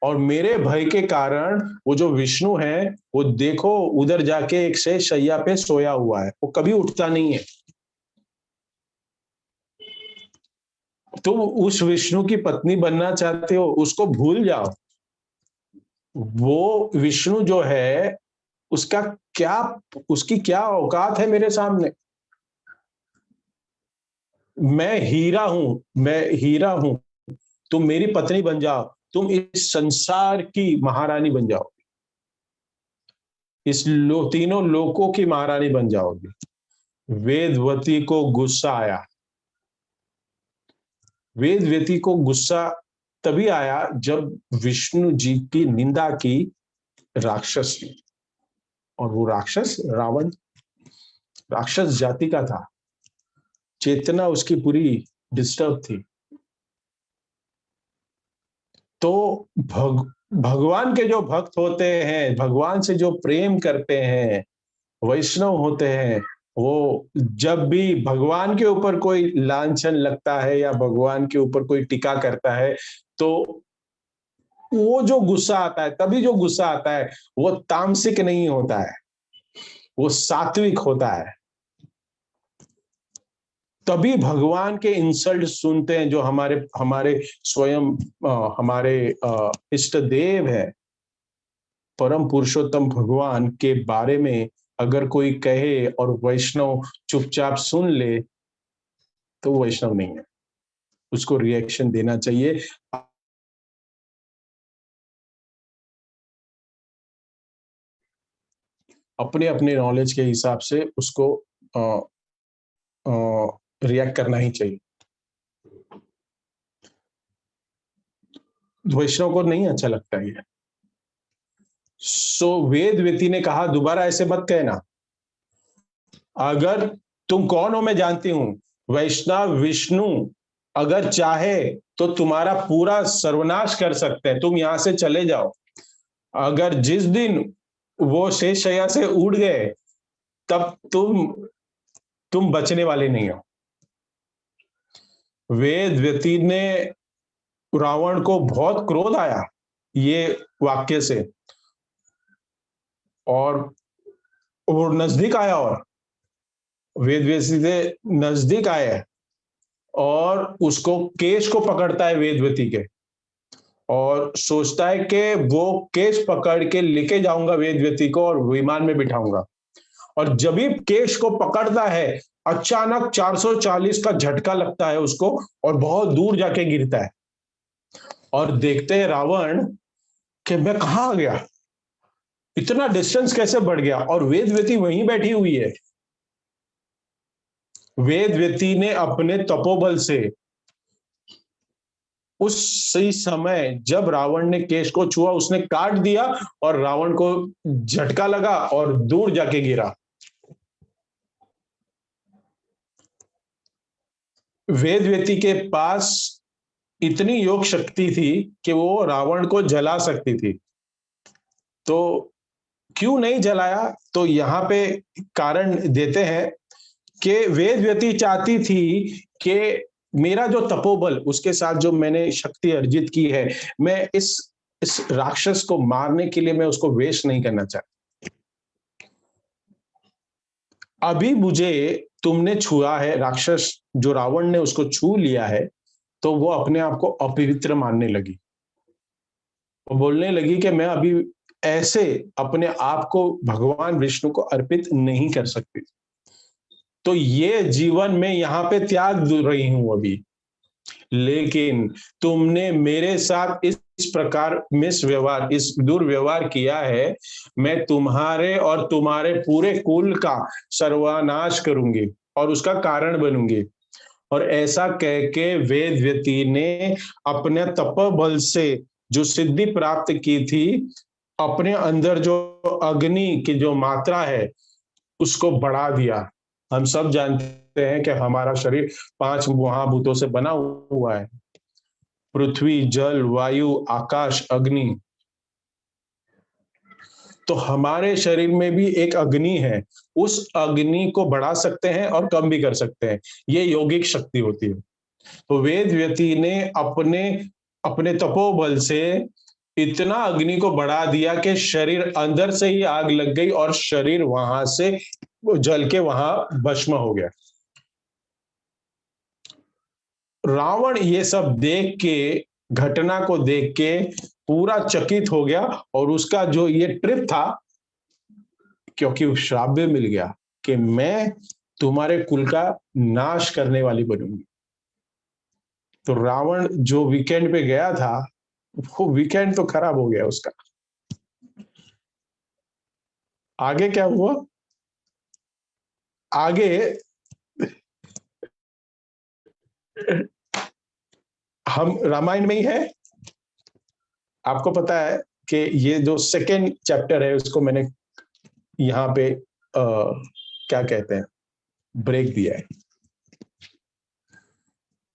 A: और मेरे भय के कारण वो जो विष्णु है वो देखो उधर जाके एक शेष शैया पे सोया हुआ है, वो कभी उठता नहीं है। तुम उस विष्णु की पत्नी बनना चाहते हो, उसको भूल जाओ। वो विष्णु जो है उसका क्या उसकी क्या औकात है मेरे सामने। मैं हीरा हूं, तुम मेरी पत्नी बन जाओ, तुम इस संसार की महारानी बन जाओ, तीनों लोकों की महारानी बन जाओगी। वेदवती को गुस्सा आया। वेदवती को गुस्सा तभी आया जब विष्णु जी की निंदा की राक्षस ने, और वो राक्षस रावण राक्षस जाति का था। चेतना उसकी पूरी डिस्टर्ब थी। तो भगवान के जो भक्त होते हैं, भगवान से जो प्रेम करते हैं, वैष्णव होते हैं, वो जब भी भगवान के ऊपर कोई लांछन लगता है या भगवान के ऊपर कोई टीका करता है, तो वो जो गुस्सा आता है, तभी जो गुस्सा आता है वो तामसिक नहीं होता है, वो सात्विक होता है। तभी भगवान के इंसल्ट सुनते हैं जो हमारे हमारे स्वयं हमारे इष्ट देव है। परम पुरुषोत्तम भगवान के बारे में अगर कोई कहे और वैष्णव चुपचाप सुन ले तो वो वैष्णव नहीं है, उसको रिएक्शन देना चाहिए। अपने अपने नॉलेज के हिसाब से उसको रिएक्ट करना ही चाहिए। वैष्णव को नहीं अच्छा लगता ये। वेद व्यति ने कहा दोबारा ऐसे मत कहना। अगर तुम कौन हो मैं जानती हूं, वैष्णव विष्णु अगर चाहे तो तुम्हारा पूरा सर्वनाश कर सकते हैं, तुम यहां से चले जाओ। अगर जिस दिन वो शेष शैया से उड़ गए तब तुम बचने वाले नहीं हो। वेद व्यति ने रावण को बहुत क्रोध आया ये वाक्य से, और वो नजदीक आया, और वेद व्यति से नजदीक आया और उसको केश को पकड़ता है वेदवती के, और सोचता है कि वो केश पकड़ के लेके जाऊंगा वेदवती को और विमान में बिठाऊंगा। और जब भी केश को पकड़ता है अचानक 440 का झटका लगता है उसको और बहुत दूर जाके गिरता है। और देखते हैं रावण कि मैं कहां आ गया, इतना डिस्टेंस कैसे बढ़ गया, और वेदवती वहीं बैठी हुई है। वेदवती ने अपने तपोबल से उस सही समय जब रावण ने केश को छुआ उसने काट दिया और रावण को झटका लगा और दूर जाके गिरा। वेदवती के पास इतनी योग शक्ति थी कि वो रावण को जला सकती थी, तो क्यों नहीं जलाया? तो यहाँ पे कारण देते हैं कि वेदवती चाहती थी कि मेरा जो तपोबल, उसके साथ जो मैंने शक्ति अर्जित की है, मैं इस राक्षस को मारने के लिए मैं उसको वेस्ट नहीं करना चाहती। अभी मुझे तुमने छुआ है, राक्षस जो रावण ने उसको छू लिया है, तो वो अपने आप को अपवित्र मानने लगी। वो बोलने लगी कि मैं अभी ऐसे अपने आप को भगवान विष्णु को अर्पित नहीं कर सकती, तो ये जीवन में यहाँ पे त्याग रही हूं अभी। लेकिन तुमने मेरे साथ इस प्रकार मिसव्यवहार, इस दुर्व्यवहार किया है, मैं तुम्हारे और तुम्हारे पूरे कुल का सर्वनाश करूंगी और उसका कारण बनूंगी। और ऐसा कह के वेदव्यति ने अपने तपोबल से जो सिद्धि प्राप्त की थी, अपने अंदर जो अग्नि की जो मात्रा है उसको बढ़ा दिया। हम सब जानते कहते हैं कि हमारा शरीर 5 महाभूतों से बना हुआ है, पृथ्वी, जल, वायु, आकाश, अग्नि। तो हमारे शरीर में भी एक अग्नि है, उस अग्नि को बढ़ा सकते हैं और कम भी कर सकते हैं, ये यौगिक शक्ति होती है। तो वेद व्यति ने अपने अपने तपोबल से इतना अग्नि को बढ़ा दिया कि शरीर अंदर से ही आग लग गई और शरीर वहां से जल के वहां भस्म हो गया। रावण ये सब देख के, घटना को देख के पूरा चकित हो गया और उसका जो ये ट्रिप था, क्योंकि उस श्राप भी मिल गया कि मैं तुम्हारे कुल का नाश करने वाली बनूंगी। तो रावण जो वीकेंड पे गया था, वो वीकेंड तो खराब हो गया उसका। आगे क्या हुआ? आगे हम रामायण में ही है। आपको पता है कि ये जो सेकेंड चैप्टर है उसको मैंने यहाँ पे क्या कहते हैं, ब्रेक दिया है।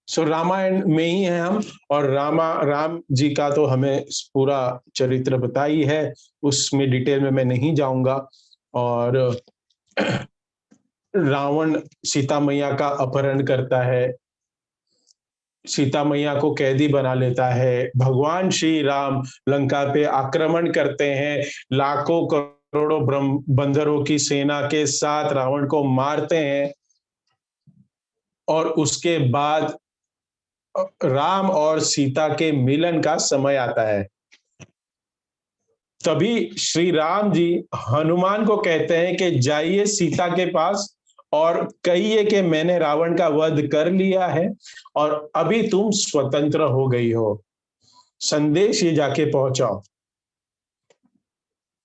A: सो रामायण में ही है हम, और राम जी का तो हमें पूरा चरित्र बताई है, उसमें डिटेल में मैं नहीं जाऊंगा। और रावण सीता मैया का अपहरण करता है, सीता मैया को कैदी बना लेता है। भगवान श्री राम लंका पे आक्रमण करते हैं, लाखों करोड़ों बंदरों की सेना के साथ रावण को मारते हैं। और उसके बाद राम और सीता के मिलन का समय आता है। तभी श्री राम जी हनुमान को कहते हैं कि जाइए सीता के पास और कहिए कि मैंने रावण का वध कर लिया है और अभी तुम स्वतंत्र हो गई हो, संदेश ये जाके पहुंचाओ।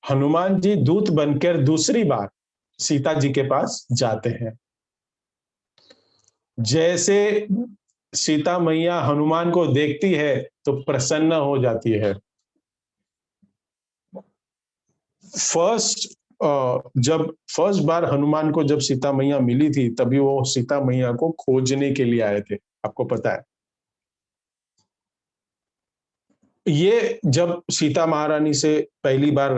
A: हनुमान जी दूत बनकर दूसरी बार सीता जी के पास जाते हैं। जैसे सीता मैया हनुमान को देखती है तो प्रसन्न हो जाती है। जब फर्स्ट बार हनुमान को जब सीता मैया मिली थी, तभी वो सीता मैया को खोजने के लिए आए थे, आपको पता है। ये जब सीता महारानी से पहली बार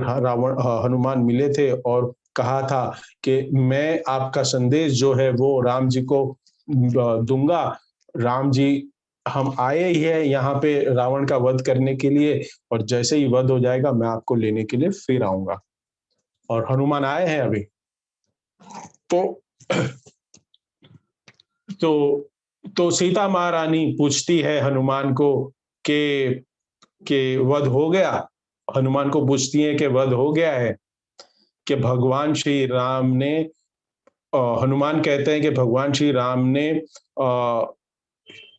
A: हनुमान मिले थे और कहा था कि मैं आपका संदेश जो है वो राम जी को दूंगा। राम जी, हम आए ही है यहाँ पे रावण का वध करने के लिए, और जैसे ही वध हो जाएगा मैं आपको लेने के लिए फिर आऊंगा। और हनुमान आए हैं अभी। तो तो तो सीता महारानी पूछती है हनुमान को कि वध हो गया। हनुमान को पूछती है कि वध हो गया है, कि भगवान श्री राम ने हनुमान कहते हैं कि भगवान श्री राम ने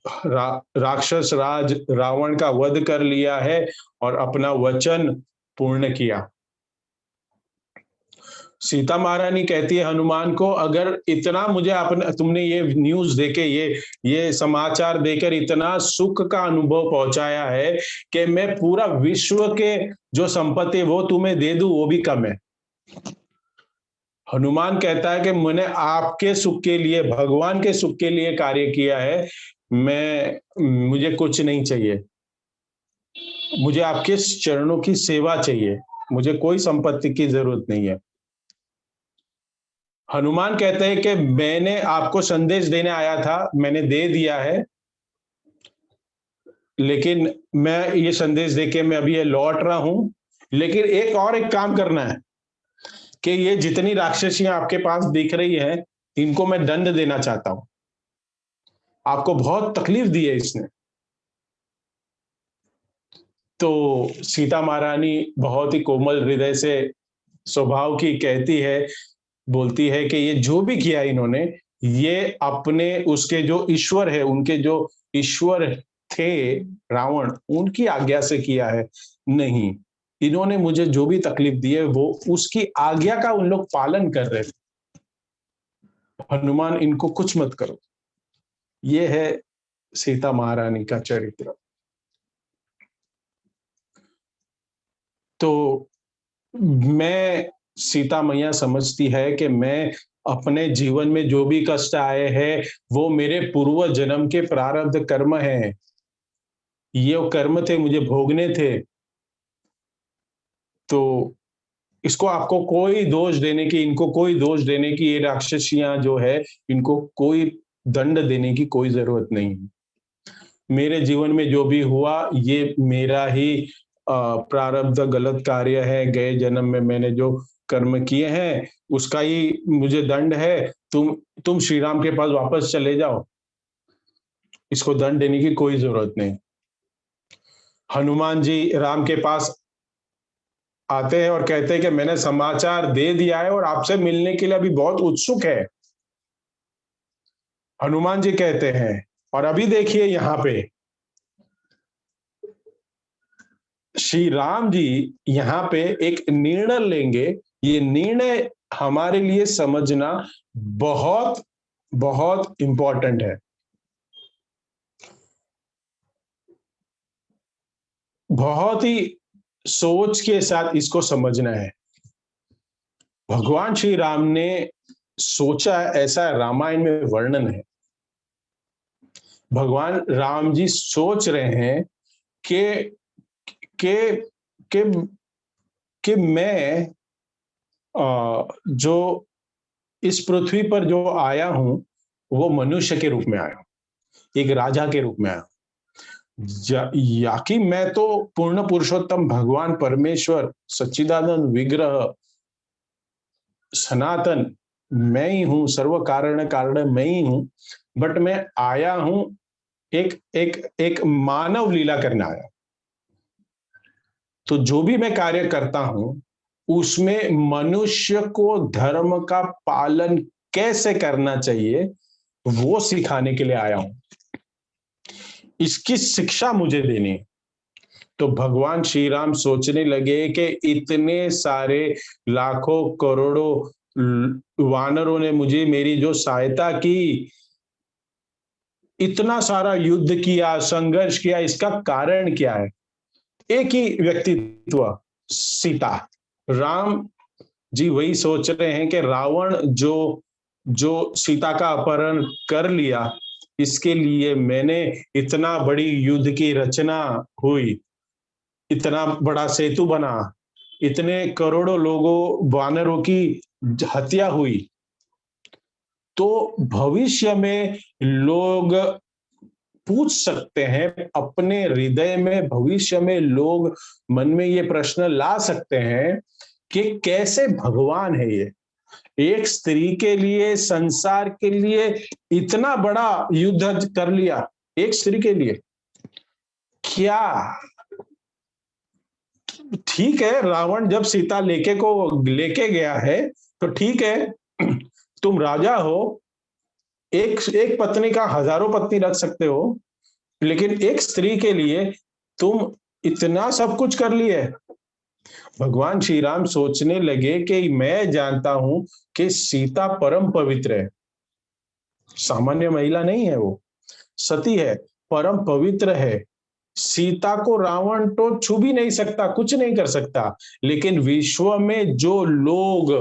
A: राक्षस राज रावण का वध कर लिया है और अपना वचन पूर्ण किया। सीता महारानी कहती है हनुमान को, अगर इतना मुझे आपने तुमने ये न्यूज देके ये समाचार देकर इतना सुख का अनुभव पहुंचाया है कि मैं पूरा विश्व के जो संपत्ति वो तुम्हें दे दूं वो भी कम है। हनुमान कहता है कि मैंने आपके सुख के लिए, भगवान के सुख के लिए कार्य किया है, मुझे कुछ नहीं चाहिए, मुझे आपके चरणों की सेवा चाहिए, मुझे कोई संपत्ति की जरूरत नहीं है। हनुमान कहते हैं कि मैंने आपको संदेश देने आया था, मैंने दे दिया है, लेकिन मैं ये संदेश देके मैं अभी ये लौट रहा हूं। लेकिन एक काम करना है कि ये जितनी राक्षसियां आपके पास दिख रही है, इनको मैं दंड देना चाहता हूं। आपको बहुत तकलीफ दी है इसने। तो सीता महारानी बहुत ही कोमल हृदय से स्वभाव की कहती है, बोलती है कि ये जो भी किया इन्होंने, ये अपने उसके जो ईश्वर है, उनके जो ईश्वर थे रावण, उनकी आज्ञा से किया है। नहीं, इन्होंने मुझे जो भी तकलीफ दी है वो उसकी आज्ञा का उन लोग पालन कर रहे थे। हनुमान, इनको कुछ मत करो। ये है सीता महारानी का चरित्र। तो मैं सीता मैया समझती है कि मैं अपने जीवन में जो भी कष्ट आए हैं वो मेरे पूर्व जन्म के प्रारब्ध कर्म हैं। ये वो कर्म थे, मुझे भोगने थे। तो इसको आपको कोई दोष देने की, इनको कोई दोष देने की, ये राक्षसियाँ जो है, इनको कोई दंड देने की कोई ज़रूरत नहीं है। मेरे जीवन में जो भी हुआ, ये मेरा ही प्रारब्ध गलत कार्य है। गए जन्म में मैंने जो कर्म किए हैं, उसका ही मुझे दंड है। तुम श्री राम के पास वापस चले जाओ। इसको दंड देने की कोई ज़रूरत नहीं। हनुमान जी राम के पास आते हैं और कहते हैं कि मैंने समाचार दे दिया है और आपसे मिलने के लिए अभी बहुत उत्सुक है। हनुमान जी कहते हैं, और अभी देखिए यहाँ पे श्री राम जी यहाँ पे एक निर्णय लेंगे। ये निर्णय हमारे लिए समझना बहुत बहुत इंपॉर्टेंट है। बहुत ही सोच के साथ इसको समझना है। भगवान श्री राम ने सोचा, ऐसा रामायण में वर्णन है। भगवान राम जी सोच रहे हैं कि कि कि कि मैं जो इस पृथ्वी पर जो आया हूं, वो मनुष्य के रूप में आया हूं, एक राजा के रूप में आया हूं। या कि मैं तो पूर्ण पुरुषोत्तम भगवान परमेश्वर सच्चिदानंद विग्रह सनातन मैं ही हूं, सर्व कारण कारण मैं ही हूं। बट मैं आया हूं, एक एक एक मानव लीला करने आया। तो जो भी मैं कार्य करता हूं, उसमें मनुष्य को धर्म का पालन कैसे करना चाहिए, वो सिखाने के लिए आया हूं। इसकी शिक्षा मुझे देनी है। तो भगवान श्री राम सोचने लगे कि इतने सारे लाखों करोड़ों वानरों ने मुझे मेरी जो सहायता की, इतना सारा युद्ध किया, संघर्ष किया, इसका कारण क्या है? एक ही व्यक्तित्व, सीता। राम जी वही सोच रहे हैं कि रावण जो जो सीता का अपहरण कर लिया, इसके लिए मैंने इतना बड़ी युद्ध की रचना हुई, इतना बड़ा सेतु बना, इतने करोड़ों लोगों वानरों की हत्या हुई। तो भविष्य में लोग पूछ सकते हैं, अपने हृदय में भविष्य में लोग मन में ये प्रश्न ला सकते हैं कि कैसे भगवान है ये, एक स्त्री के लिए, संसार के लिए इतना बड़ा युद्ध कर लिया, एक स्त्री के लिए। क्या ठीक है, रावण जब सीता लेके गया है तो ठीक है, तुम राजा हो, एक एक पत्नी का हजारों पत्नी रख सकते हो, लेकिन एक स्त्री के लिए तुम इतना सब कुछ कर लिए। भगवान श्री राम सोचने लगे कि मैं जानता हूं कि सीता परम पवित्र है, सामान्य महिला नहीं है, वो सती है, परम पवित्र है। सीता को रावण तो छू भी नहीं सकता, कुछ नहीं कर सकता। लेकिन विश्व में जो लोग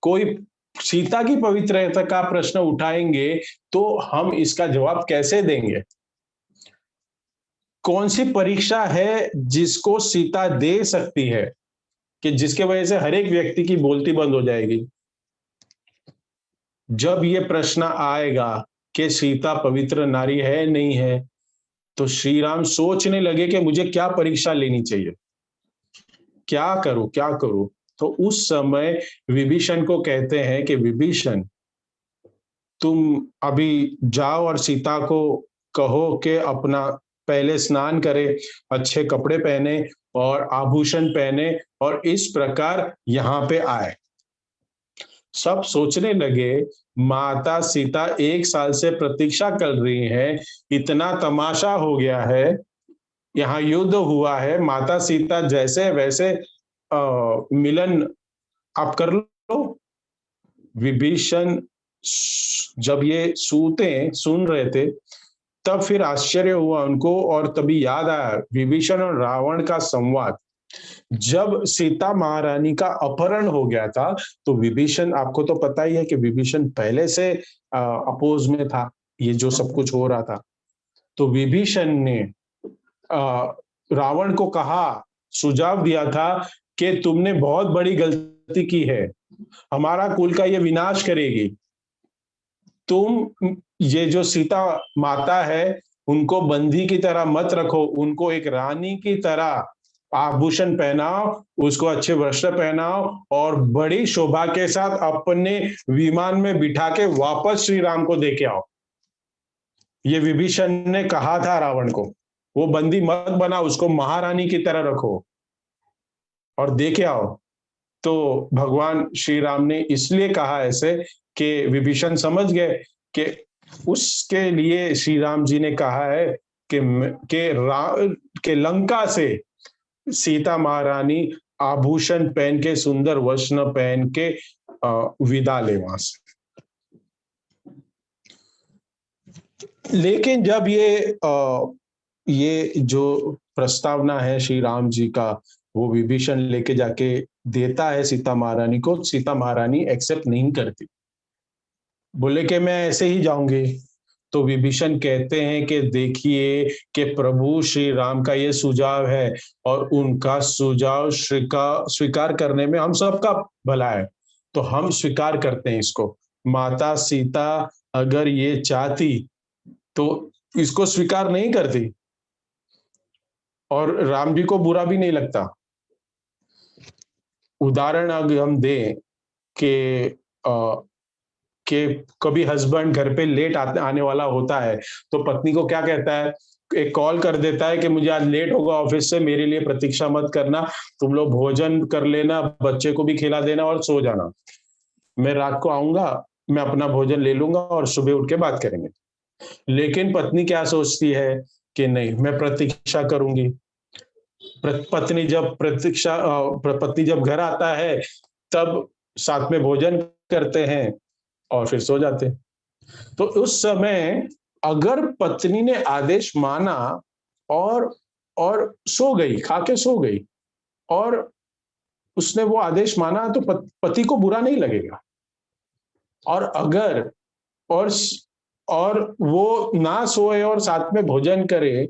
A: कोई सीता की पवित्रता का प्रश्न उठाएंगे, तो हम इसका जवाब कैसे देंगे? कौन सी परीक्षा है जिसको सीता दे सकती है कि जिसके वजह से हर एक व्यक्ति की बोलती बंद हो जाएगी? जब ये प्रश्न आएगा कि सीता पवित्र नारी है नहीं है, तो श्री राम सोचने लगे कि मुझे क्या परीक्षा लेनी चाहिए, क्या करूं क्या करूं। तो उस समय विभीषण को कहते हैं कि विभीषण, तुम अभी जाओ और सीता को कहो कि अपना पहले स्नान करे, अच्छे कपड़े पहने और आभूषण पहने और इस प्रकार यहाँ पे आए। सब सोचने लगे, माता सीता 1 साल से प्रतीक्षा कर रही हैं, इतना तमाशा हो गया है, यहाँ युद्ध हुआ है, माता सीता जैसे वैसे मिलन आप कर लो। विभीषण जब ये सुन रहे थे, तब फिर आश्चर्य हुआ उनको और तभी याद आया विभीषण और रावण का संवाद। जब सीता महारानी का अपहरण हो गया था, तो विभीषण, आपको तो पता ही है कि विभीषण पहले से अपोज में था, ये जो सब कुछ हो रहा था। तो विभीषण ने रावण को कहा, सुझाव दिया था कि तुमने बहुत बड़ी गलती की है, हमारा कुल का ये विनाश करेगी। तुम ये जो सीता माता है, उनको बंदी की तरह मत रखो, उनको एक रानी की तरह आभूषण पहनाओ, उसको अच्छे वस्त्र पहनाओ और बड़ी शोभा के साथ अपने विमान में बिठा के वापस श्री राम को दे के आओ। ये विभीषण ने कहा था रावण को, वो बंदी मत बनाओ, उसको महारानी की तरह रखो और दे के आओ। तो भगवान श्री राम ने इसलिए कहा ऐसे कि विभीषण समझ गए कि उसके लिए श्री राम जी ने कहा है कि के लंका से सीता महारानी आभूषण पहन के, सुंदर वस्त्र पहन के विदा ले वहां से। लेकिन जब ये जो प्रस्तावना है श्री राम जी का, वो विभीषण लेके जाके देता है सीता महारानी को, सीता महारानी एक्सेप्ट नहीं करती, बोले कि मैं ऐसे ही जाऊंगी। तो विभीषण कहते हैं कि देखिए कि प्रभु श्री राम का ये सुझाव है और उनका सुझाव स्वीकार करने में हम सबका भला है, तो हम स्वीकार करते हैं इसको। माता सीता अगर ये चाहती तो इसको स्वीकार नहीं करती और राम जी को बुरा भी नहीं लगता। उदाहरण अगर हम दें कि कभी हस्बैंड घर पे लेट आने वाला होता है, तो पत्नी को क्या कहता है, एक कॉल कर देता है कि मुझे आज लेट होगा ऑफिस से, मेरे लिए प्रतीक्षा मत करना, तुम लोग भोजन कर लेना, बच्चे को भी खिला देना और सो जाना, मैं रात को आऊंगा, मैं अपना भोजन ले लूंगा और सुबह उठ के बात करेंगे। लेकिन पत्नी क्या सोचती है कि नहीं, मैं प्रतीक्षा करूंगी। पत्नी जब घर आता है, तब साथ में भोजन करते हैं और फिर सो जाते हैं। तो उस समय अगर पत्नी ने आदेश माना और सो गई, खा के सो गई, और उसने वो आदेश माना, तो पति को बुरा नहीं लगेगा। और अगर और और वो ना सोए और साथ में भोजन करे,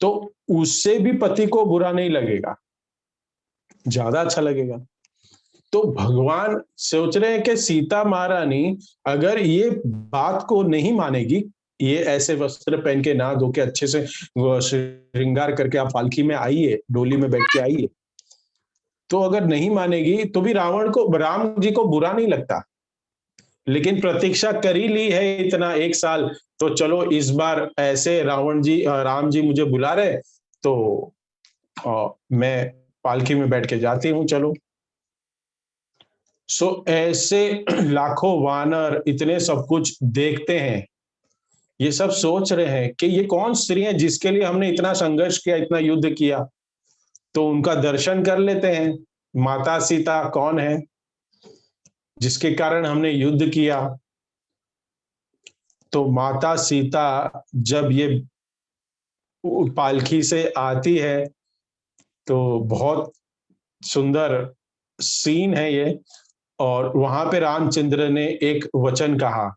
A: तो उससे भी पति को बुरा नहीं लगेगा, ज्यादा अच्छा लगेगा। तो भगवान सोच रहे हैं कि सीता महारानी अगर ये बात को नहीं मानेगी, ये ऐसे वस्त्र पहन के नहा धो के अच्छे से श्रृंगार करके आप पालकी में आइए, डोली में बैठ के आइए, तो अगर नहीं मानेगी तो भी राम जी को बुरा नहीं लगता। लेकिन प्रतीक्षा कर ही ली है इतना 1 साल, तो चलो इस बार ऐसे राम जी मुझे बुला रहे, तो मैं पालकी में बैठ के जाती हूँ, चलो। ऐसे लाखों वानर इतने सब कुछ देखते हैं, ये सब सोच रहे हैं कि ये कौन स्त्री है जिसके लिए हमने इतना संघर्ष किया, इतना युद्ध किया। तो उनका दर्शन कर लेते हैं, माता सीता कौन है जिसके कारण हमने युद्ध किया। तो माता सीता जब ये पालकी से आती है, तो बहुत सुंदर सीन है ये। और वहां पे रामचंद्र ने एक वचन कहा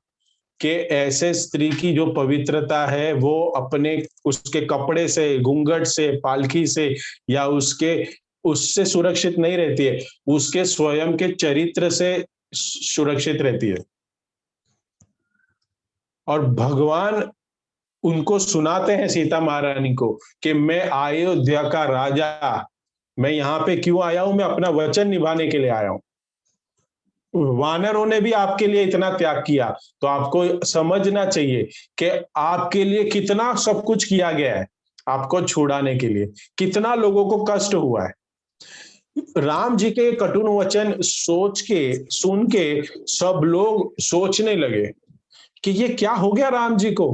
A: कि ऐसे स्त्री की जो पवित्रता है, वो अपने उसके कपड़े से, घूंघट से, पालकी से या उससे सुरक्षित नहीं रहती है, उसके स्वयं के चरित्र से सुरक्षित रहती है। और भगवान उनको सुनाते हैं, सीता महारानी को, कि मैं अयोध्या का राजा, मैं यहाँ पे क्यों आया हूं, मैं अपना वचन निभाने के लिए आया हूं। वानरों ने भी आपके लिए इतना त्याग किया, तो आपको समझना चाहिए कि आपके लिए कितना सब कुछ किया गया है, आपको छुड़ाने के लिए कितना लोगों को कष्ट हुआ है। राम जी के कटुन वचन सुन के सब लोग सोचने लगे कि ये क्या हो गया राम जी को,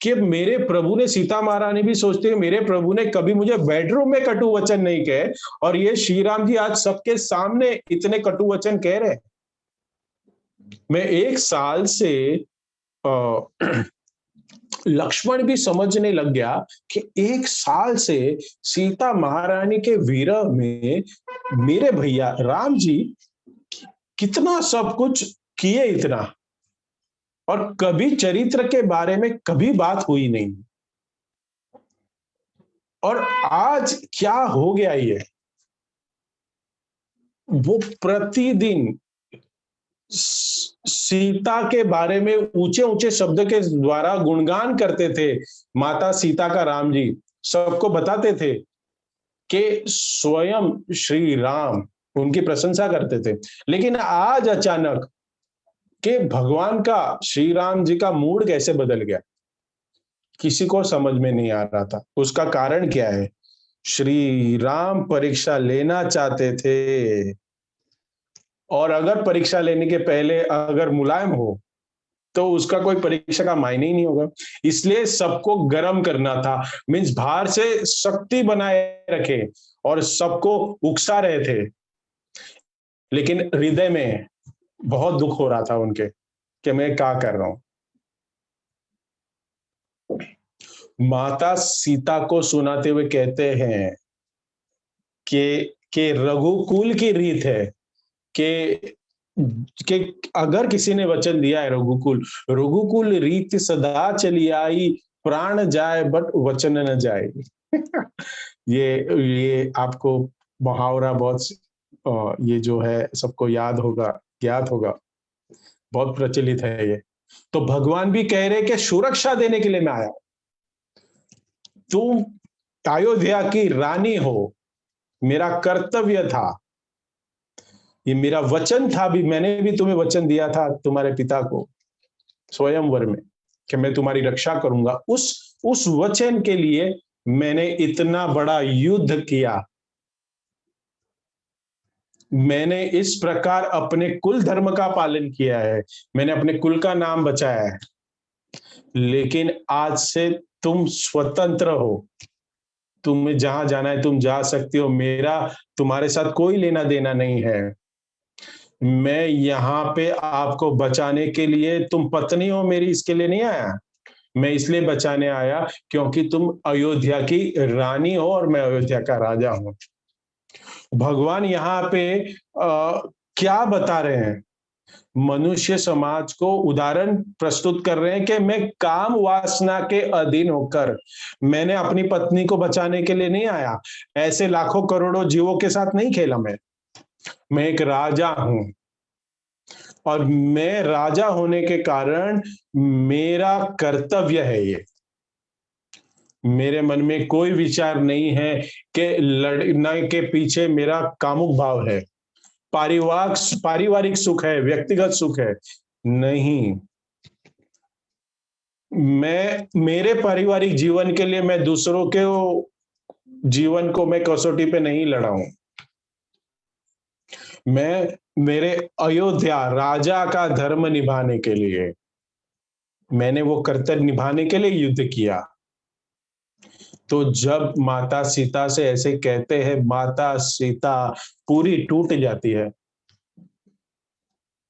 A: कि मेरे प्रभु ने, सीता महारानी भी सोचते हैं मेरे प्रभु ने कभी मुझे बेडरूम में कटु वचन नहीं कहे, और ये श्री राम जी आज सबके सामने इतने कटु वचन कह रहे हैं। मैं 1 साल से लक्ष्मण भी समझने लग गया कि 1 साल से सीता महारानी के विरह में मेरे भैया राम जी कितना सब कुछ किए इतना, और कभी चरित्र के बारे में कभी बात हुई नहीं, और आज क्या हो गया ये। वो प्रतिदिन सीता के बारे में ऊंचे ऊंचे शब्द के द्वारा गुणगान करते थे। माता सीता का राम जी सबको बताते थे कि स्वयं श्री राम उनकी प्रशंसा करते थे। लेकिन आज अचानक के भगवान का, श्री राम जी का मूड कैसे बदल गया, किसी को समझ में नहीं आ रहा था। उसका कारण क्या है? श्री राम परीक्षा लेना चाहते थे, और अगर परीक्षा लेने के पहले अगर मुलायम हो तो उसका कोई परीक्षा का मायने ही नहीं होगा। इसलिए सबको गर्म करना था, मीन्स बाहर से शक्ति बनाए रखे और सबको उकसा रहे थे, लेकिन हृदय में बहुत दुख हो रहा था उनके कि मैं क्या कर रहा हूं। माता सीता को सुनाते हुए कहते हैं कि रघुकुल की रीत है कि अगर किसी ने वचन दिया है, रघुकुल रघुकुल रीत सदा चली आई, प्राण जाए बट वचन न जाए। ये आपको मुहावरा बहुत ये जो है सबको याद होगा, ज्ञात होगा, बहुत प्रचलित है ये। तो भगवान भी कह रहे कि सुरक्षा देने के लिए मैं आया, तुम अयोध्या की रानी हो, मेरा कर्तव्य था, ये मेरा वचन था भी, मैंने भी तुम्हें वचन दिया था तुम्हारे पिता को स्वयंवर में कि मैं तुम्हारी रक्षा करूंगा। उस वचन के लिए मैंने इतना बड़ा युद्ध किया, मैंने इस प्रकार अपने कुल धर्म का पालन किया है, मैंने अपने कुल का नाम बचाया है। लेकिन आज से तुम स्वतंत्र हो, तुम्हें जहां जाना है तुम जा सकती हो, मेरा तुम्हारे साथ कोई लेना देना नहीं है। मैं यहाँ पे आपको बचाने के लिए, तुम पत्नी हो मेरी इसके लिए नहीं आया, मैं इसलिए बचाने आया क्योंकि तुम अयोध्या की रानी हो और मैं अयोध्या का राजा हूं। भगवान यहाँ पे क्या बता रहे हैं? मनुष्य समाज को उदाहरण प्रस्तुत कर रहे हैं कि मैं काम वासना के अधीन होकर, मैंने अपनी पत्नी को बचाने के लिए नहीं आया, ऐसे लाखों करोड़ों जीवों के साथ नहीं खेला। मैं एक राजा हूं, और मैं राजा होने के कारण मेरा कर्तव्य है ये। मेरे मन में कोई विचार नहीं है कि लड़ने के पीछे मेरा कामुक भाव है, पारिवारिक सुख है, व्यक्तिगत सुख है, नहीं। मेरे पारिवारिक जीवन के लिए मैं दूसरों के जीवन को मैं कसौटी पे नहीं लड़ा हूं। मैं मेरे अयोध्या राजा का धर्म निभाने के लिए, मैंने वो कर्तव्य निभाने के लिए युद्ध किया। तो जब माता सीता से ऐसे कहते हैं, माता सीता पूरी टूट जाती है।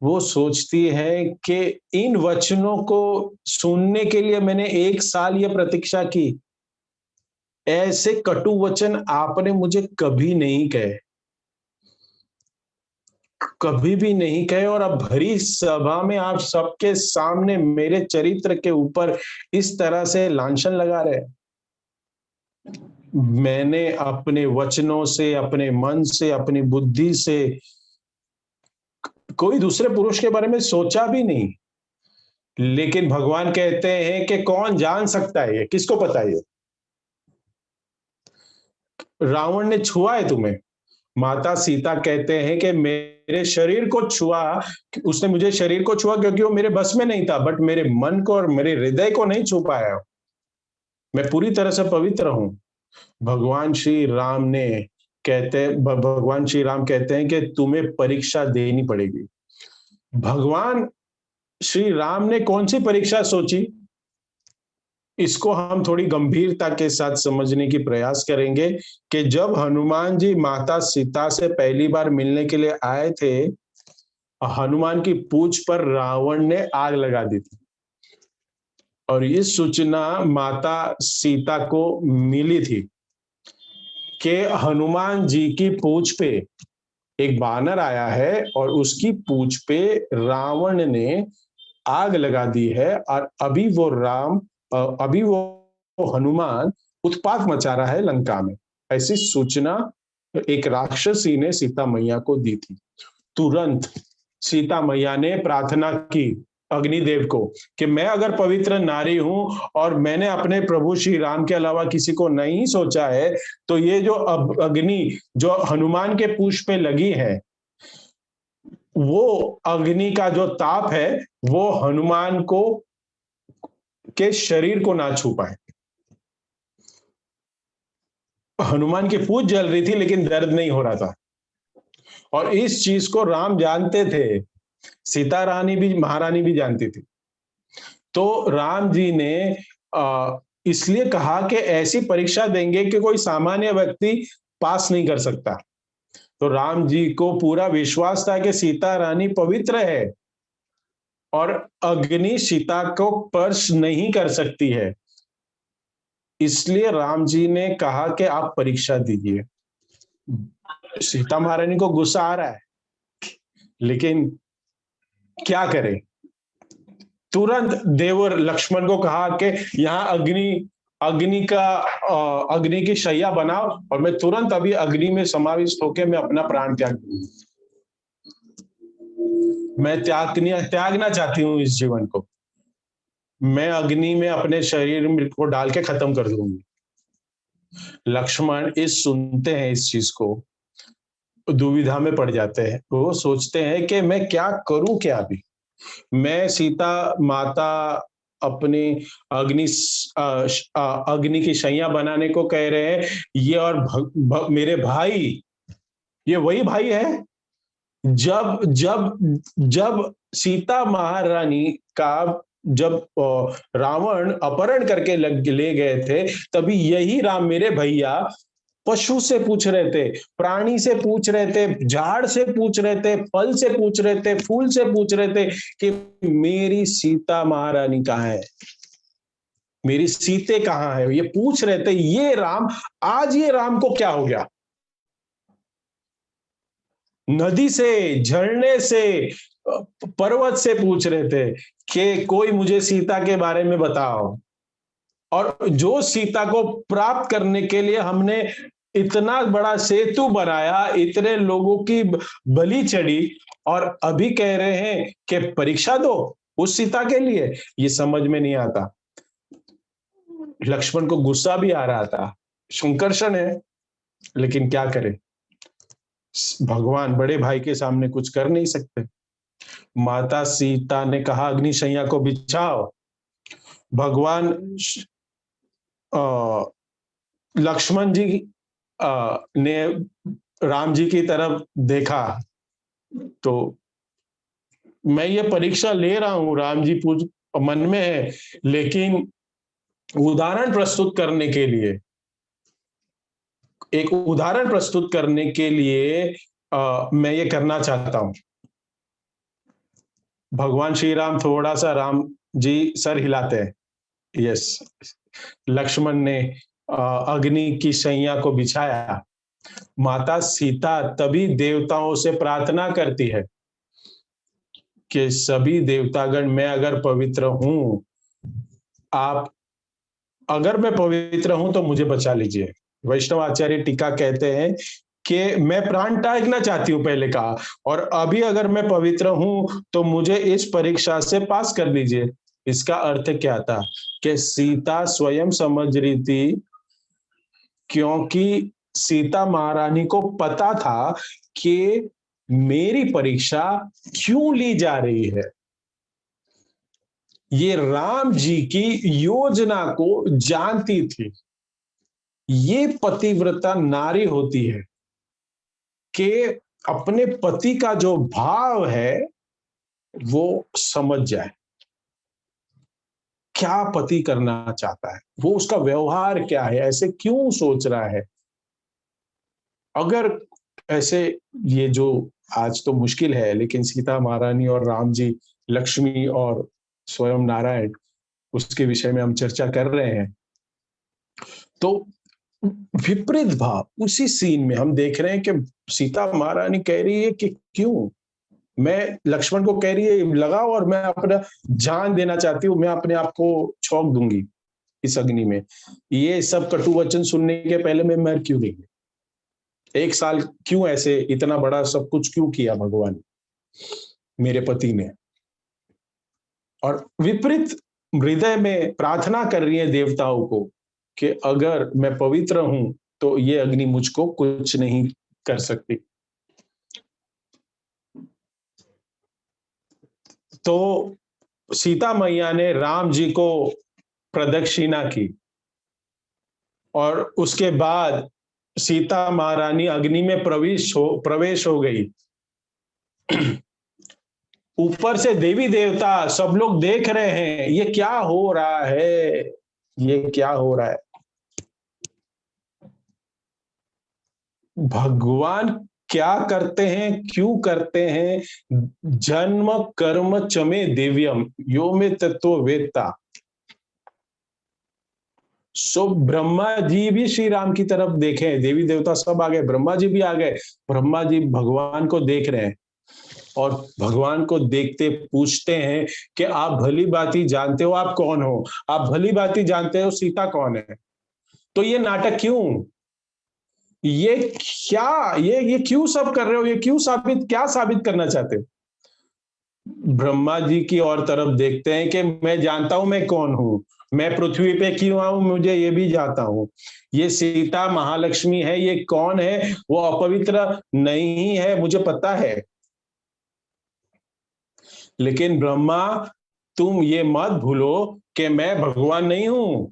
A: वो सोचती है कि इन वचनों को सुनने के लिए मैंने 1 साल ये प्रतीक्षा की, ऐसे कटु वचन आपने मुझे कभी नहीं कहे, कभी भी नहीं कहे, और अब भरी सभा में आप सबके सामने मेरे चरित्र के ऊपर इस तरह से लांछन लगा रहे। मैंने अपने वचनों से, अपने मन से, अपनी बुद्धि से कोई दूसरे पुरुष के बारे में सोचा भी नहीं। लेकिन भगवान कहते हैं कि कौन जान सकता है ये, किसको पता है ये? रावण ने छुआ है तुम्हें? माता सीता कहते हैं कि मेरे शरीर को छुआ, उसने मुझे शरीर को छुआ क्योंकि वो मेरे बस में नहीं था, बट मेरे मन को और मेरे हृदय को नहीं छू पाया। मैं पूरी तरह से पवित्र हूं। भगवान श्री राम कहते हैं कि तुम्हें परीक्षा देनी पड़ेगी। भगवान श्री राम ने कौन सी परीक्षा सोची, इसको हम थोड़ी गंभीरता के साथ समझने की प्रयास करेंगे कि जब हनुमान जी माता सीता से पहली बार मिलने के लिए आए थे, हनुमान की पूंछ पर रावण ने आग लगा दी थी, और इस सूचना माता सीता को मिली थी कि हनुमान जी की पूंछ पे एक बानर आया है और उसकी पूंछ पे रावण ने आग लगा दी है, और अभी वो हनुमान उत्पात मचा रहा है लंका में। ऐसी सूचना एक राक्षसी ने सीता मैया को दी थी। तुरंत सीता मैया ने प्रार्थना की अग्निदेव को कि मैं अगर पवित्र नारी हूं और मैंने अपने प्रभु श्री राम के अलावा किसी को नहीं सोचा है, तो ये जो अग्नि जो हनुमान के पूंछ पे लगी है, वो अग्नि का जो ताप है वो हनुमान को के शरीर को ना छू पाए। हनुमान की पूंछ जल रही थी लेकिन दर्द नहीं हो रहा था, और इस चीज को राम जानते थे, सीता रानी भी, महारानी भी जानती थी। तो राम जी ने इसलिए कहा कि ऐसी परीक्षा देंगे कि कोई सामान्य व्यक्ति पास नहीं कर सकता। तो राम जी को पूरा विश्वास था कि सीता रानी पवित्र है और अग्नि सीता को स्पर्श नहीं कर सकती है। इसलिए राम जी ने कहा कि आप परीक्षा दीजिए। सीता महारानी को गुस्सा आ रहा है, लेकिन क्या करे। तुरंत देवर लक्ष्मण को कहा कि यहाँ अग्नि की शैया बनाओ और मैं तुरंत अभी अग्नि में समाविष्ट होकर मैं अपना प्राण त्याग दूंगा। मैं त्यागना चाहती हूँ इस जीवन को। मैं अग्नि में अपने शरीर को डाल के खत्म कर दूंगी। लक्ष्मण सुनते हैं इस चीज को, दुविधा में पड़ जाते हैं। वो सोचते हैं कि मैं क्या करूं, क्या अभी मैं सीता माता अपनी अग्नि की शैया बनाने को कह रहे हैं, ये और मेरे भाई, ये वही भाई है जब जब जब सीता महारानी का जब रावण अपहरण करके ले गए थे, तभी यही राम मेरे भैया पशु से पूछ रहे थे, प्राणी से पूछ रहे थे, झाड़ से पूछ रहे थे, फल से पूछ रहे थे, फूल से पूछ रहे थे कि मेरी सीता महारानी कहाँ है, मेरी सीते कहाँ है, ये पूछ रहे थे। ये राम, आज ये राम को क्या हो गया? नदी से, झरने से, पर्वत से पूछ रहे थे कि कोई मुझे सीता के बारे में बताओ। और जो सीता को प्राप्त करने के लिए हमने इतना बड़ा सेतु बनाया, इतने लोगों की बलि चढ़ी, और अभी कह रहे हैं कि परीक्षा दो उस सीता के लिए। ये समझ में नहीं आता। लक्ष्मण को गुस्सा भी आ रहा था, संकर्षण है, लेकिन क्या करे, भगवान बड़े भाई के सामने कुछ कर नहीं सकते। माता सीता ने कहा अग्निशैया को बिछाओ। भगवान लक्ष्मण जी ने राम जी की तरफ देखा, तो मैं ये परीक्षा ले रहा हूं, राम जी पूछ मन में है, लेकिन उदाहरण प्रस्तुत करने के लिए, एक उदाहरण प्रस्तुत करने के लिए मैं ये करना चाहता हूं। भगवान श्री राम थोड़ा सा, राम जी सर हिलाते हैं, यस। लक्ष्मण ने अग्नि की शैया को बिछाया। माता सीता तभी देवताओं से प्रार्थना करती है कि सभी देवतागण, मैं अगर पवित्र हूं, आप अगर मैं पवित्र हूं तो मुझे बचा लीजिए। वैष्णव आचार्य टीका कहते हैं कि मैं प्राण त्यागना चाहती हूं, पहले कहा, और अभी अगर मैं पवित्र हूं तो मुझे इस परीक्षा से पास कर लीजिए। इसका अर्थ क्या था कि सीता स्वयं समझ रही थी, क्योंकि सीता महारानी को पता था कि मेरी परीक्षा क्यों ली जा रही है। ये राम जी की योजना को जानती थी। ये पतिव्रता नारी होती है कि अपने पति का जो भाव है वो समझ जाए, क्या पति करना चाहता है, वो उसका व्यवहार क्या है, ऐसे क्यों सोच रहा है। अगर ऐसे, ये जो आज तो मुश्किल है, लेकिन सीता महारानी और राम जी, लक्ष्मी और स्वयं नारायण उसके विषय में हम चर्चा कर रहे हैं। तो विपरीत भाव उसी सीन में हम देख रहे हैं कि सीता महारानी कह रही है कि क्यों, मैं लक्ष्मण को कह रही है लगाओ और मैं अपना जान देना चाहती हूँ, मैं अपने आप को छोंक दूंगी इस अग्नि में। ये सब कटु वचन सुनने के पहले मैं मर क्यों गई? 1 साल क्यों ऐसे इतना बड़ा सब कुछ क्यों किया भगवान मेरे पति ने? और विपरीत हृदय में प्रार्थना कर रही है देवताओं को कि अगर मैं पवित्र हूं तो ये अग्नि मुझको कुछ नहीं कर सकती। तो सीता मैया ने राम जी को प्रदक्षिणा की और उसके बाद सीता महारानी अग्नि में प्रवेश हो गई। ऊपर से देवी देवता सब लोग देख रहे हैं, ये क्या हो रहा है, ये क्या हो रहा है। भगवान क्या करते हैं, क्यों करते हैं? जन्म कर्म चमे दिव्यम यो में तत्व वेत्ता। सो ब्रह्मा जी भी श्री राम की तरफ देखे, देवी देवता सब आ गए, ब्रह्मा जी भी आ गए। ब्रह्मा जी भगवान को देख रहे हैं और भगवान को देखते पूछते हैं कि आप भली भांति जानते हो आप कौन हो, आप भली भांति जानते हो सीता कौन है, तो ये नाटक क्यों, ये क्या, ये क्यों सब कर रहे हो, ये क्यों क्या साबित करना चाहते हो? ब्रह्मा जी की और तरफ देखते हैं कि मैं जानता हूं मैं कौन हूं, मैं पृथ्वी पे क्यों आऊं मुझे ये भी जानता हूं। ये सीता महालक्ष्मी है, ये कौन है, वो अपवित्र नहीं है, मुझे पता है। लेकिन ब्रह्मा तुम ये मत भूलो कि मैं भगवान नहीं हूं,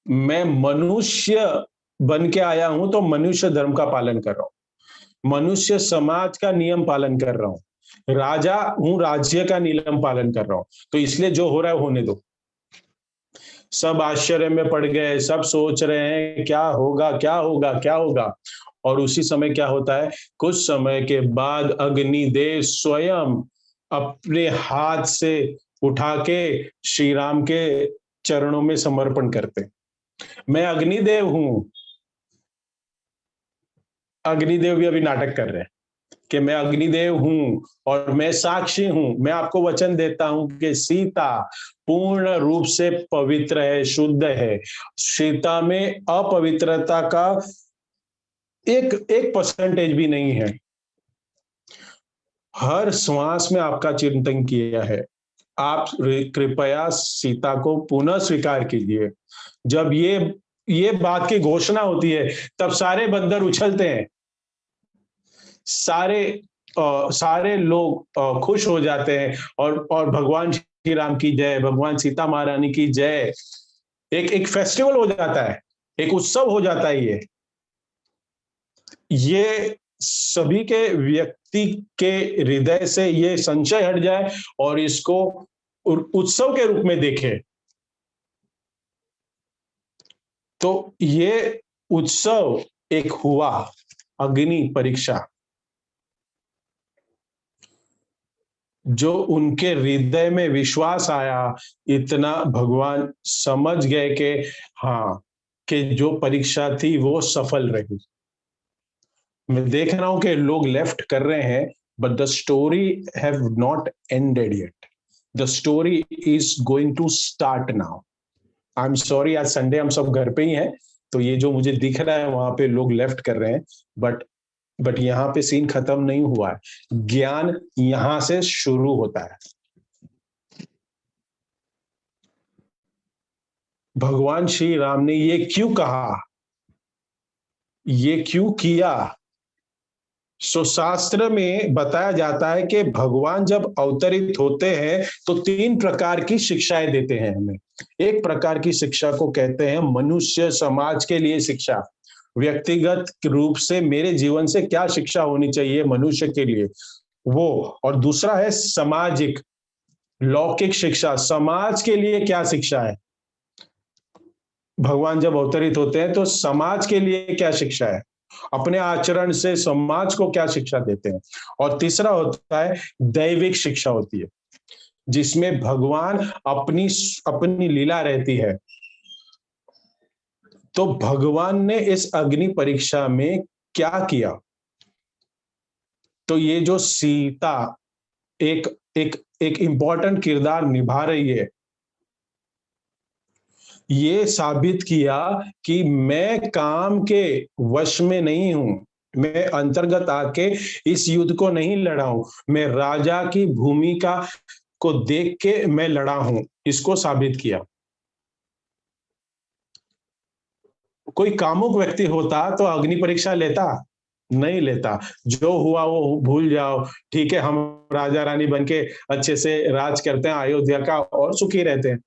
A: मैं मनुष्य बन के आया हूं, तो मनुष्य धर्म का पालन कर रहा हूं, मनुष्य समाज का नियम पालन कर रहा हूं, राजा हूं, राज्य का नियम पालन कर रहा हूं, तो इसलिए जो हो रहा है होने दो। सब आश्चर्य में पड़ गए, सब सोच रहे हैं क्या होगा क्या होगा क्या होगा। और उसी समय क्या होता है, कुछ समय के बाद अग्निदेव स्वयं अपने हाथ से उठा के श्री राम के चरणों में समर्पण करते, मैं अग्निदेव हूं। अग्निदेव भी अभी नाटक कर रहे हैं कि मैं अग्निदेव हूं और मैं साक्षी हूं, मैं आपको वचन देता हूं कि सीता पूर्ण रूप से पवित्र है, शुद्ध है। सीता में अपवित्रता का एक परसेंटेज भी नहीं है। हर श्वास में आपका चिंतन किया है। आप कृपया सीता को पुनः स्वीकार कीजिए। जब ये बात की घोषणा होती है तब सारे बंदर उछलते हैं, सारे लोग खुश हो जाते हैं और भगवान श्री राम की जय, भगवान सीता महारानी की जय। एक फेस्टिवल हो जाता है, एक उत्सव हो जाता है। ये सभी के व्यक्ति के हृदय से ये संशय हट जाए और इसको उत्सव के रूप में देखें। तो ये उत्सव एक हुआ, अग्नि परीक्षा, जो उनके हृदय में विश्वास आया, इतना भगवान समझ गए कि हाँ, कि जो परीक्षा थी वो सफल रही। मैं देख रहा हूं कि लोग लेफ्ट कर रहे हैं, but the story have not ended yet, the story is going to start now. I am sorry, आज संडे हम सब घर पे ही हैं, तो ये जो मुझे दिख रहा है वहां पे लोग लेफ्ट कर रहे हैं, बट यहां पे सीन खत्म नहीं हुआ है, ज्ञान यहां से शुरू होता है। भगवान श्री राम ने ये क्यों कहा, ये क्यों किया? शास्त्र में बताया जाता है कि भगवान जब अवतरित होते हैं तो 3 प्रकार की शिक्षाएं देते हैं हमें। एक प्रकार की शिक्षा को कहते हैं मनुष्य समाज के लिए शिक्षा, व्यक्तिगत रूप से मेरे जीवन से क्या शिक्षा होनी चाहिए मनुष्य के लिए वो, और दूसरा है सामाजिक लौकिक शिक्षा, समाज के लिए क्या शिक्षा है। भगवान जब अवतरित होते हैं तो समाज के लिए क्या शिक्षा है, अपने आचरण से समाज को क्या शिक्षा देते हैं। और तीसरा होता है दैविक शिक्षा होती है, जिसमें भगवान अपनी अपनी लीला रहती है। तो भगवान ने इस अग्नि परीक्षा में क्या किया? तो ये जो सीता एक एक एक इंपॉर्टेंट किरदार निभा रही है, ये साबित किया कि मैं काम के वश में नहीं हूं, मैं अंतर्गत आके इस युद्ध को नहीं लड़ा हूं, मैं राजा की भूमिका को देख के मैं लड़ा हूं, इसको साबित किया। कोई कामुक व्यक्ति होता तो अग्नि परीक्षा लेता? नहीं लेता। जो हुआ वो भूल जाओ, ठीक है, हम राजा रानी बन के अच्छे से राज करते हैं अयोध्या का और सुखी रहते हैं।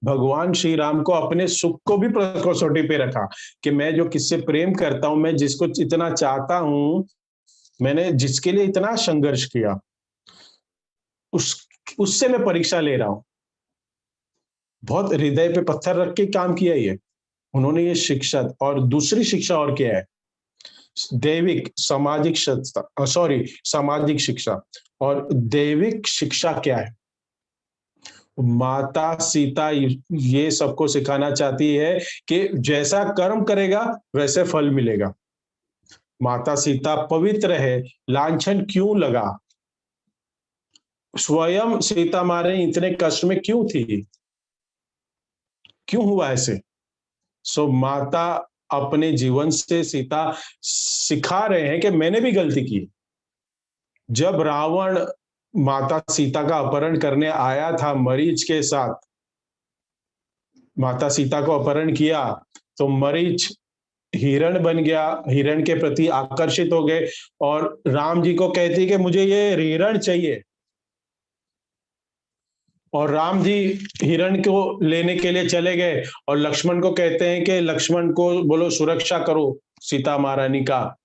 A: भगवान श्री राम को अपने सुख को भी कसौटी पे रखा कि मैं जो किससे प्रेम करता हूं, मैं जिसको इतना चाहता हूं, मैंने जिसके लिए इतना संघर्ष किया, उस उससे मैं परीक्षा ले रहा हूं। बहुत हृदय पे पत्थर रख के काम किया ये उन्होंने, ये शिक्षा। और दूसरी शिक्षा और क्या है? दैविक सामाजिक शिक्षा, सॉरी, सामाजिक शिक्षा। और दैविक शिक्षा क्या है? माता सीता ये सबको सिखाना चाहती है कि जैसा कर्म करेगा वैसे फल मिलेगा। माता सीता पवित्र है, लांछन क्यों लगा? स्वयं सीता मारे इतने कष्ट में क्यों थी? क्यों हुआ ऐसे? सो माता अपने जीवन से सीता सिखा रहे हैं कि मैंने भी गलती की। जब रावण माता सीता का अपहरण करने आया था मरीच के साथ, माता सीता को अपहरण किया, तो मरीच हिरण बन गया, हिरण के प्रति आकर्षित हो गए और राम जी को कहती कि मुझे ये हिरण चाहिए। और राम जी हिरण को लेने के लिए चले गए और लक्ष्मण को कहते हैं कि लक्ष्मण को बोलो सुरक्षा करो सीता महारानी का।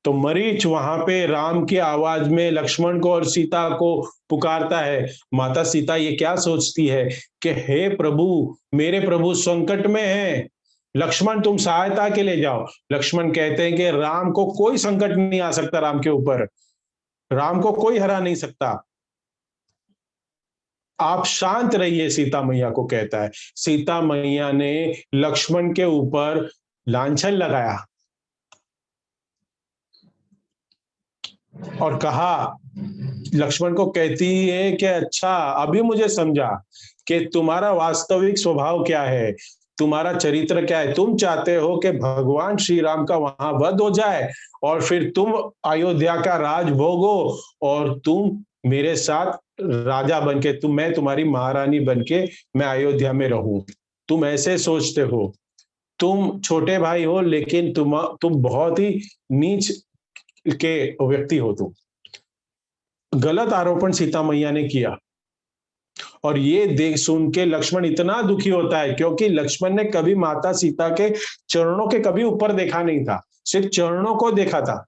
A: तो मरीच वहां पे राम की आवाज में लक्ष्मण को और सीता को पुकारता है। माता सीता ये क्या सोचती है कि हे प्रभु, मेरे प्रभु संकट में हैं, लक्ष्मण तुम सहायता के लिए जाओ। लक्ष्मण कहते हैं कि राम को कोई संकट नहीं आ सकता, राम के ऊपर राम को कोई हरा नहीं सकता, आप शांत रहिए, सीता मैया को कहता है। सीता मैया ने लक्ष्मण के ऊपर लांछन लगाया और कहा, लक्ष्मण को कहती है कि अच्छा अभी मुझे समझा कि तुम्हारा वास्तविक स्वभाव क्या है, तुम्हारा चरित्र क्या है। तुम चाहते हो कि भगवान श्री राम का वहां वध हो जाए और फिर तुम अयोध्या का राज भोगो और तुम मेरे साथ राजा बनके, मैं तुम्हारी महारानी बनके मैं अयोध्या में रहूं। तुम ऐसे सोचते हो, तुम छोटे भाई हो लेकिन तुम बहुत ही नीच के व्यक्ति हो। तुम गलत आरोपण सीता मैया ने किया और ये देख सुन के लक्ष्मण इतना दुखी होता है, क्योंकि लक्ष्मण ने कभी माता सीता के चरणों के कभी ऊपर देखा नहीं था, सिर्फ चरणों को देखा था,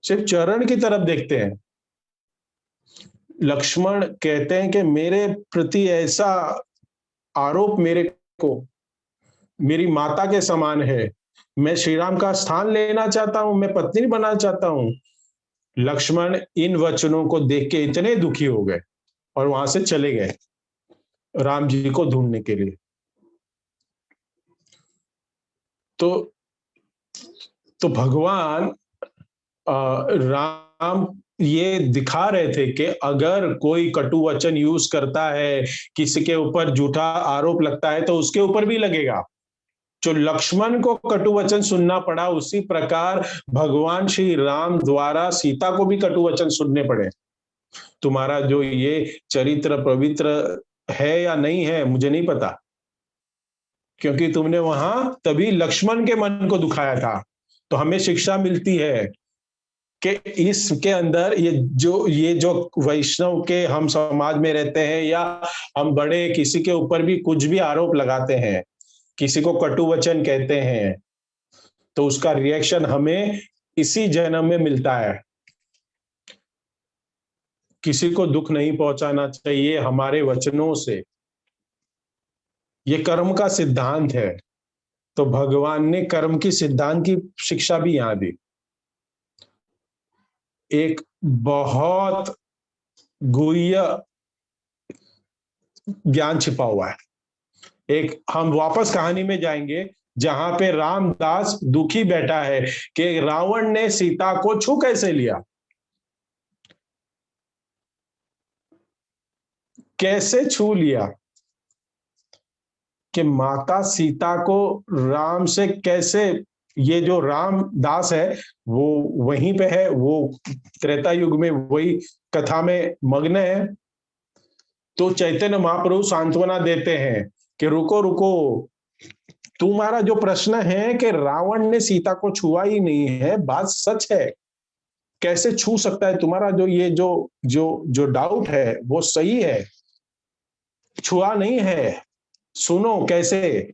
A: सिर्फ चरण की तरफ देखते हैं। लक्ष्मण कहते हैं कि मेरे प्रति ऐसा आरोप मेरे को मेरी माता के समान है, मैं श्री राम का स्थान लेना चाहता हूं, मैं पत्नी बनना चाहता हूं। लक्ष्मण इन वचनों को देख के इतने दुखी हो गए और वहां से चले गए राम जी को ढूंढने के लिए। तो भगवान राम ये दिखा रहे थे कि अगर कोई कटु वचन यूज करता है, किसी के ऊपर झूठा आरोप लगता है, तो उसके ऊपर भी लगेगा। जो लक्ष्मण को कटु वचन सुनना पड़ा, उसी प्रकार भगवान श्री राम द्वारा सीता को भी कटु वचन सुनने पड़े। तुम्हारा जो ये चरित्र पवित्र है या नहीं है मुझे नहीं पता, क्योंकि तुमने वहां तभी लक्ष्मण के मन को दुखाया था। तो हमें शिक्षा मिलती है कि इसके अंदर ये जो वैष्णव के हम समाज में रहते हैं या हम बड़े किसी के ऊपर भी कुछ भी आरोप लगाते हैं, किसी को कटु वचन कहते हैं, तो उसका रिएक्शन हमें इसी जन्म में मिलता है। किसी को दुख नहीं पहुंचाना चाहिए हमारे वचनों से, ये कर्म का सिद्धांत है। तो भगवान ने कर्म की सिद्धांत की शिक्षा भी यहां दी। एक बहुत गुह्य ज्ञान छिपा हुआ है। एक हम वापस कहानी में जाएंगे जहां पे रामदास दुखी बैठा है कि रावण ने सीता को छू कैसे लिया, कैसे छू लिया, कि माता सीता को राम से कैसे, ये जो रामदास है वो वहीं पे है, वो त्रेता युग में वही कथा में मग्न है। तो चैतन्य महाप्रभु सांत्वना देते हैं कि रुको रुको, तुम्हारा जो प्रश्न है कि रावण ने सीता को छुआ ही नहीं है, बात सच है, कैसे छू सकता है, तुम्हारा जो ये जो जो जो डाउट है वो सही है, छुआ नहीं है। सुनो कैसे।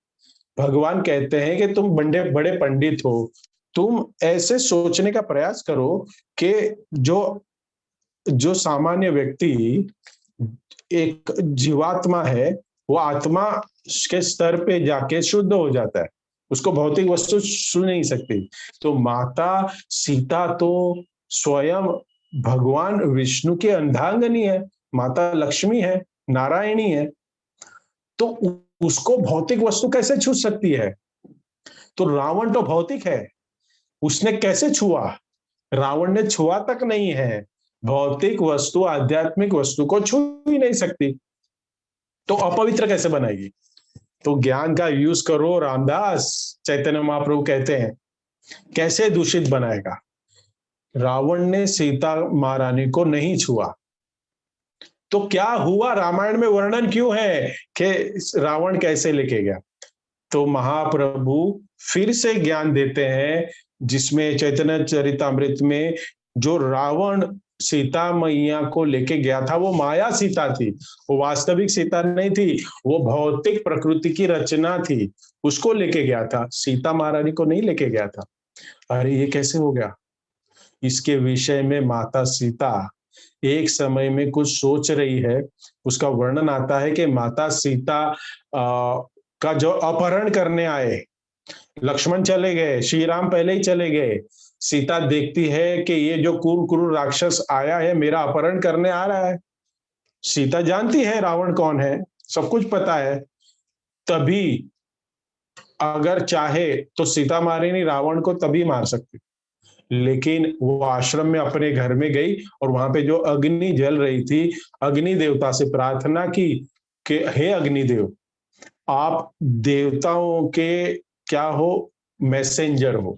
A: भगवान कहते हैं कि तुम बड़े बड़े पंडित हो, तुम ऐसे सोचने का प्रयास करो कि जो जो सामान्य व्यक्ति एक जीवात्मा है, वो आत्मा के स्तर पे जाके शुद्ध हो जाता है, उसको भौतिक वस्तु छू नहीं सकती। तो माता सीता तो स्वयं भगवान विष्णु की अर्धांगिनी है, माता लक्ष्मी है, नारायणी है, तो उसको भौतिक वस्तु कैसे छू सकती है? तो रावण तो भौतिक है, उसने कैसे छुआ? रावण ने छुआ तक नहीं है, भौतिक वस्तु आध्यात्मिक वस्तु को छू ही नहीं सकती, तो अपवित्र कैसे बनाएगी? तो ज्ञान का यूज करो रामदास, चैतन्य महाप्रभु कहते हैं, कैसे दूषित बनाएगा? रावण ने सीता महारानी को नहीं छुआ, तो क्या हुआ? रामायण में वर्णन क्यों है कि रावण कैसे लेके गया? तो महाप्रभु फिर से ज्ञान देते हैं, जिसमें चैतन्य चरितामृत में जो रावण सीता मैया को लेके गया था वो माया सीता थी, वो वास्तविक सीता नहीं थी, वो भौतिक प्रकृति की रचना थी, उसको लेके गया था, सीता महारानी को नहीं लेके गया था। अरे ये कैसे हो गया? इसके विषय में माता सीता एक समय में कुछ सोच रही है, उसका वर्णन आता है कि माता सीता का जो अपहरण करने आए, लक्ष्मण चले गए, श्री राम पहले ही चले गए, सीता देखती है कि ये जो क्रूर क्रूर राक्षस आया है मेरा अपहरण करने आ रहा है। सीता जानती है रावण कौन है, सब कुछ पता है, तभी अगर चाहे तो सीता मारे नहीं, रावण को तभी मार सकती, लेकिन वो आश्रम में अपने घर में गई और वहां पे जो अग्नि जल रही थी, अग्नि देवता से प्रार्थना की कि हे अग्निदेव, आप देवताओं के क्या हो, मैसेंजर हो।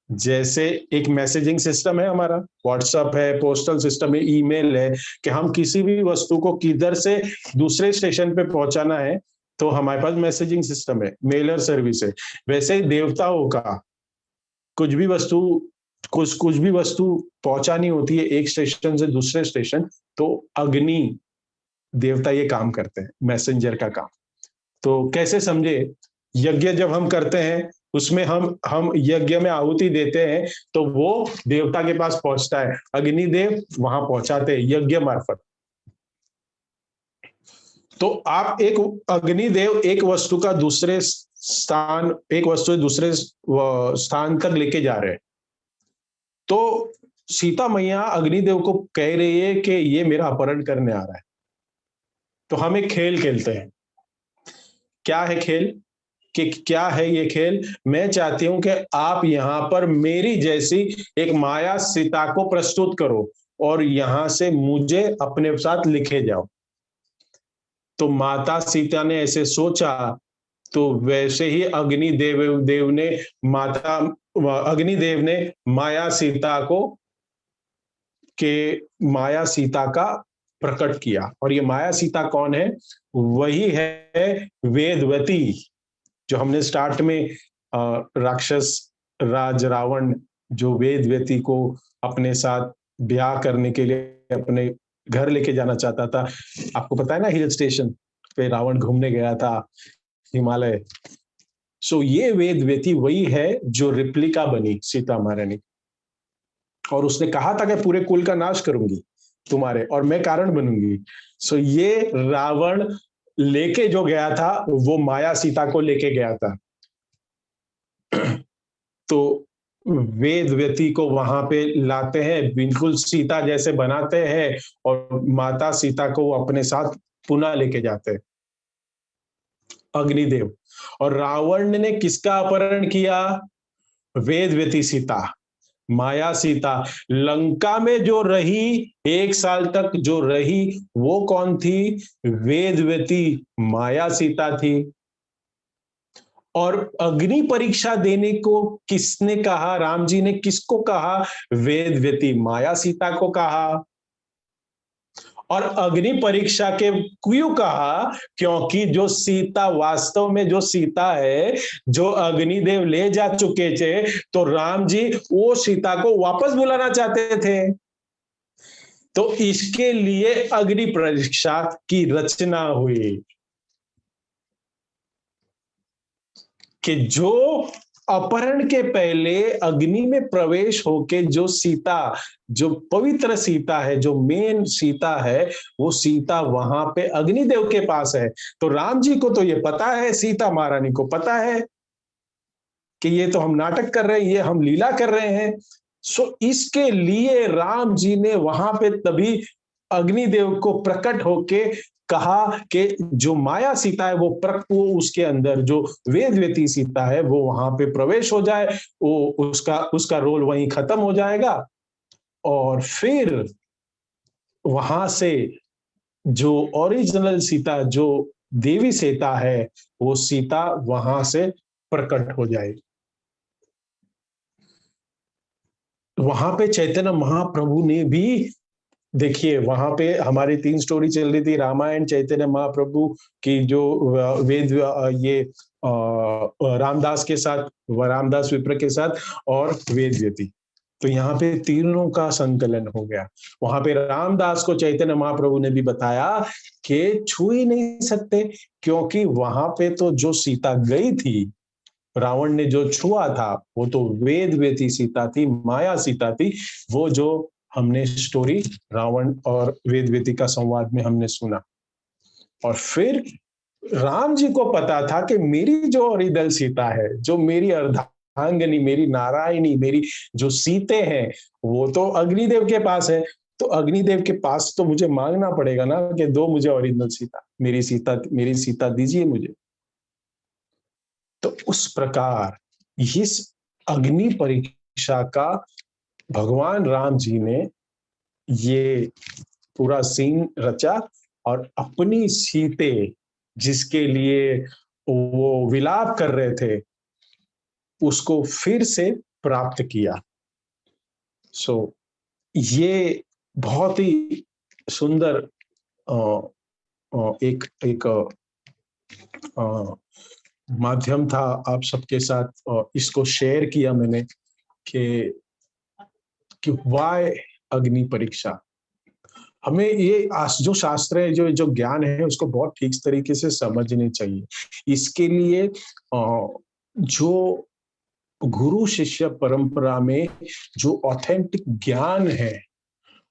A: जैसे एक मैसेजिंग सिस्टम है हमारा, व्हाट्सएप है, पोस्टल सिस्टम है, ईमेल है, कि हम किसी भी वस्तु को किधर से दूसरे स्टेशन पे पहुंचाना है तो हमारे पास मैसेजिंग सिस्टम है, मेलर सर्विस है। वैसे ही देवताओं का कुछ भी वस्तु कुछ भी वस्तु पहुंचानी होती है एक स्टेशन से दूसरे स्टेशन, तो अग्नि देवता ये काम करते हैं, मैसेंजर का काम। तो कैसे समझे? यज्ञ जब हम करते हैं उसमें हम यज्ञ में आहुति देते हैं तो वो देवता के पास पहुंचता है, अग्निदेव वहां पहुंचाते हैं यज्ञ मार्फत। तो आप एक अग्निदेव एक वस्तु का दूसरे स्थान, एक वस्तु दूसरे स्थान तक लेके जा रहे हैं, तो सीता मैया अग्निदेव को कह रही है कि ये मेरा अपहरण करने आ रहा है। तो हम एक खेल खेलते हैं। क्या है खेल? कि क्या है ये खेल? मैं चाहती हूं कि आप यहां पर मेरी जैसी एक माया सीता को प्रस्तुत करो और यहां से मुझे अपने साथ लिखे जाओ। तो माता सीता ने ऐसे सोचा, तो वैसे ही अग्निदेव ने माता अग्निदेव ने माया सीता को के माया सीता का प्रकट किया। और ये माया सीता कौन है? वही है वेदवती, जो हमने स्टार्ट में राक्षस राज रावण जो वेदवती को अपने साथ ब्याह करने के लिए अपने घर लेके जाना चाहता था। आपको पता है ना, हिल स्टेशन पे रावण घूमने गया था, हिमालय। सो ये वेदवती वही है जो रिप्लिका बनी सीता महारानी, और उसने कहा था कि पूरे कुल का नाश करूंगी तुम्हारे, और मैं कारण बनूंगी। सो ये रावण लेके जो गया था वो माया सीता को लेके गया था। तो वेदवती को वहां पे लाते हैं, बिल्कुल सीता जैसे बनाते हैं और माता सीता को अपने साथ पुनः लेके जाते हैं, अग्निदेव। और रावण ने किसका अपहरण किया? वेदवती सीता, माया सीता। लंका में जो रही 1 साल तक जो रही, वो कौन थी? वेदवती माया सीता थी। और अग्नि परीक्षा देने को किसने कहा? राम जी ने किसको कहा? वेदवती माया सीता को कहा। और अग्नि परीक्षा के क्यों कहा? क्योंकि जो सीता, वास्तव में जो सीता है, जो अग्निदेव ले जा चुके थे, तो राम जी वो सीता को वापस बुलाना चाहते थे। तो इसके लिए अग्नि परीक्षा की रचना हुई कि जो अपहरण के पहले अग्नि में प्रवेश होके जो सीता, जो पवित्र सीता है, जो मेन सीता है, वो सीता वहां पे अग्निदेव के पास है। तो राम जी को तो ये पता है, सीता महारानी को पता है कि ये तो हम नाटक कर रहे हैं, ये हम लीला कर रहे हैं। सो इसके लिए राम जी ने वहां पे तभी अग्निदेव को प्रकट होके कहा कि जो माया सीता है वो उसके अंदर जो वेदवती सीता है वो वहां पे प्रवेश हो जाए, वो उसका उसका रोल वहीं खत्म हो जाएगा। और फिर वहां से जो ओरिजिनल सीता, जो देवी सीता है, वो सीता वहां से प्रकट हो जाएगी। वहां पे चैतन्य महाप्रभु ने भी, देखिए वहां पे हमारी 3 स्टोरी चल रही थी, रामायण, चैतन्य महाप्रभु की जो वेद, ये रामदास के साथ, रामदास विप्र के साथ, और वेद व्यती। तो यहाँ पे तीनों का संकलन हो गया। वहां पे रामदास को चैतन्य महाप्रभु ने भी बताया कि छू ही नहीं सकते, क्योंकि वहां पे तो जो सीता गई थी, रावण ने जो छुआ था, वो तो वेद व्यती सीता थी, माया सीता थी। वो जो हमने स्टोरी रावण और वेद व्यती का संवाद में हमने सुना। और फिर राम जी को पता था कि मेरी जो ओरिजिनल सीता है, जो मेरी अर्धांगिनी, मेरी नारायणी, मेरी जो सीते हैं, वो तो अग्निदेव के पास है। तो अग्निदेव के पास तो मुझे मांगना पड़ेगा ना कि दो मुझे ओरिजिनल सीता, मेरी सीता दीजिए मुझे। तो उस प्रकार इस अग्नि परीक्षा का भगवान राम जी ने ये पूरा सीन रचा, और अपनी सीते, जिसके लिए वो विलाप कर रहे थे, उसको फिर से प्राप्त किया। सो ये बहुत ही सुंदर एक एक माध्यम था आप सबके साथ इसको शेयर किया मैंने कि वाय अग्नि परीक्षा। हमें ये जो शास्त्र है, जो ज्ञान है, उसको बहुत ठीक तरीके से समझनी चाहिए। इसके लिए जो गुरु शिष्य परंपरा में जो ऑथेंटिक ज्ञान है,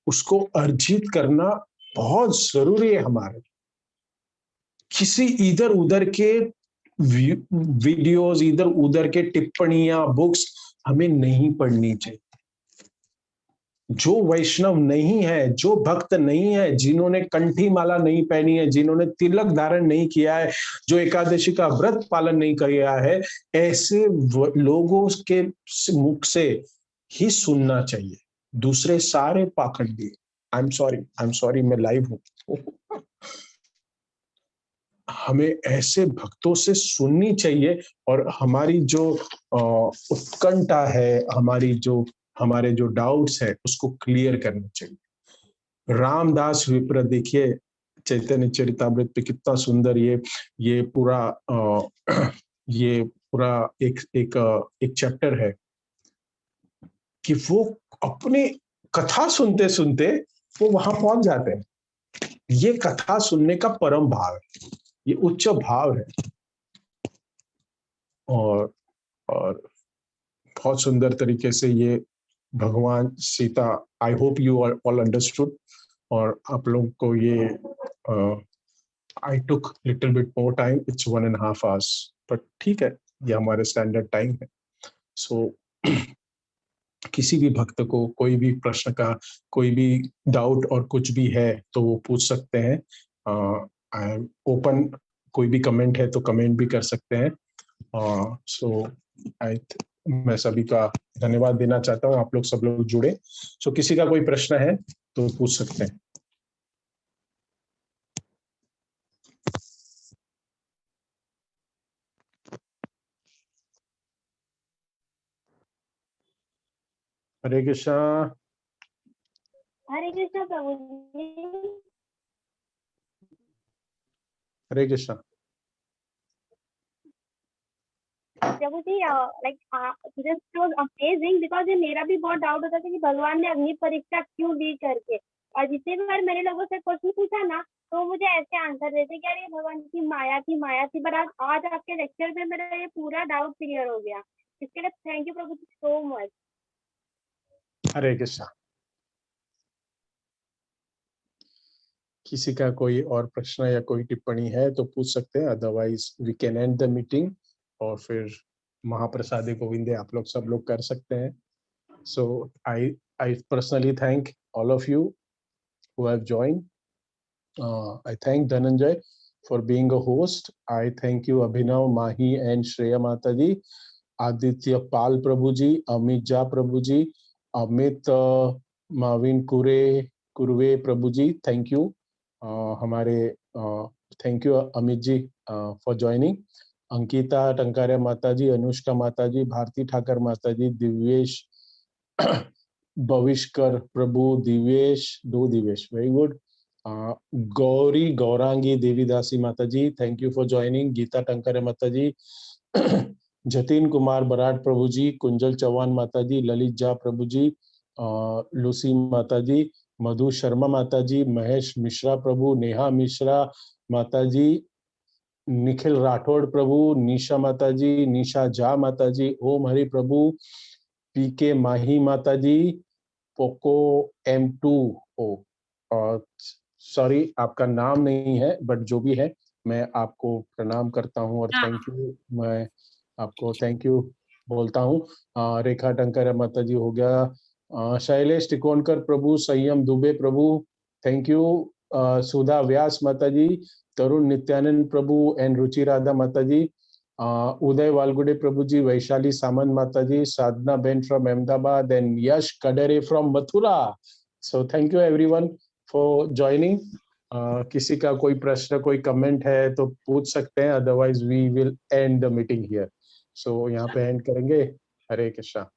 A: उसको अर्जित करना बहुत जरूरी है हमारे। किसी इधर उधर के वीडियोस, इधर उधर के टिप्पणियां, बुक्स हमें नहीं पढ़नी चाहिए। जो वैष्णव नहीं है, जो भक्त नहीं है, जिन्होंने कंठी माला नहीं पहनी है, जिन्होंने तिलक धारण नहीं किया है, जो एकादशी का व्रत पालन नहीं किया है, ऐसे लोगों के मुख से ही सुनना चाहिए। दूसरे सारे पाखंडी, आई एम सॉरी, मैं लाइव हूं। हमें ऐसे भक्तों से सुननी चाहिए, और हमारी जो उत्कंठा है, हमारे जो डाउट्स है, उसको क्लियर करना चाहिए। रामदास विप्र, देखिए चैतन्य चरितामृत पे कितना सुंदर ये पूरा ये पूरा एक चैप्टर है कि वो अपनी कथा सुनते सुनते वो वहां पहुंच जाते हैं। ये कथा सुनने का परम भाव है, ये उच्च भाव है। और और बहुत सुंदर तरीके से ये भगवान Sita, I hope you all understood. और आप लोग को ये I took little bit more time, it's 1.5 hours, but ठीक है, ये हमारे स्टैंडर्ड टाइम है। सो किसी भी भक्त को कोई भी प्रश्न का, कोई भी डाउट और कुछ भी है, तो वो पूछ सकते हैं। आई एम ओपन, कोई भी कमेंट है तो कमेंट भी कर सकते हैं। सो मैं सभी का धन्यवाद देना चाहता हूँ, आप लोग सब लोग जुड़े। सो किसी का कोई प्रश्न है तो पूछ सकते हैं। Hare Krishna.
B: Hare Krishna Prabhu ji.
A: Hare Krishna.
B: Prabhu ji, like this was amazing, because ये मेरा भी बहुत डाउट होता था कि भगवान ने अग्नि परीक्षा क्यों दी करके। और जितने बार मैंने लोगों से क्वेश्चन पूछा ना, तो मुझे ऐसे आंसर देते कि अरे भगवान की माया थी। पर आज आपके लेक्चर में मेरा ये पूरा डाउट क्लियर हो गया। इसके लिए thank you Prabhu ji so much.
A: Hare Krishna. किसी का कोई और प्रश्न या कोई टिप्पणी है तो पूछ सकते हैं, otherwise we can end the meeting और फिर महाप्रसादे गोविंदे आप लोग सब लोग कर सकते हैं। So I personally thank all of you who have joined. I thank Dhananjay for being a host. I thank you Abhinav, Mahi and Shreya Mataji, Aditya Pal Prabhuji, Amit Jha Prabhuji, Amit Mavin Kurve Prabhuji, thank you. हमारे thank you Amit ji for joining. Ankita Tankaria Mataji, Anushka माताजी, भारती ठाकर माताजी, दिव्येश भविष्कर प्रभु, दिवेश, दो Divesh, very good. Gauri Gaurangi Devidasi Mataji, thank you for joining. Geeta Tankare Mataji, Jatin Kumar Barad Prabhu ji, Kunjal Chauhan Mataji, Lalit Jha Prabhu ji, Lucy Mataji, Madhu Sharma माताजी, महेश मिश्रा प्रभु, नेहा मिश्रा माताजी, निखिल राठौड़ प्रभु, निशा माताजी, निशा झा माताजी, ओम हरि प्रभु, पीके माही माताजी, पोको M2O, और सॉरी आपका नाम नहीं है, बट जो भी है मैं आपको प्रणाम करता हूं और थैंक यू, मैं आपको थैंक यू बोलता हूं। रेखा टंकर माता जी हो गया। Shailesh Tikonkar Prabhu, Sanyam Dubey Prabhu, thank you. Sudha Vyas Mata ji, Tarun Nityanand Prabhu and Ruchi Radha Mata ji, Uday Walgude Prabhu ji, Vaishali Samant Mata ji, Sadhana Ben from Ahmedabad and Yash Kadere from Mathura. So thank you everyone for joining. किसी का कोई प्रश्न कोई कमेंट है तो पूछ सकते हैं, otherwise we will end the meeting here. So यहाँ पे एंड करेंगे। हरे कृष्णा।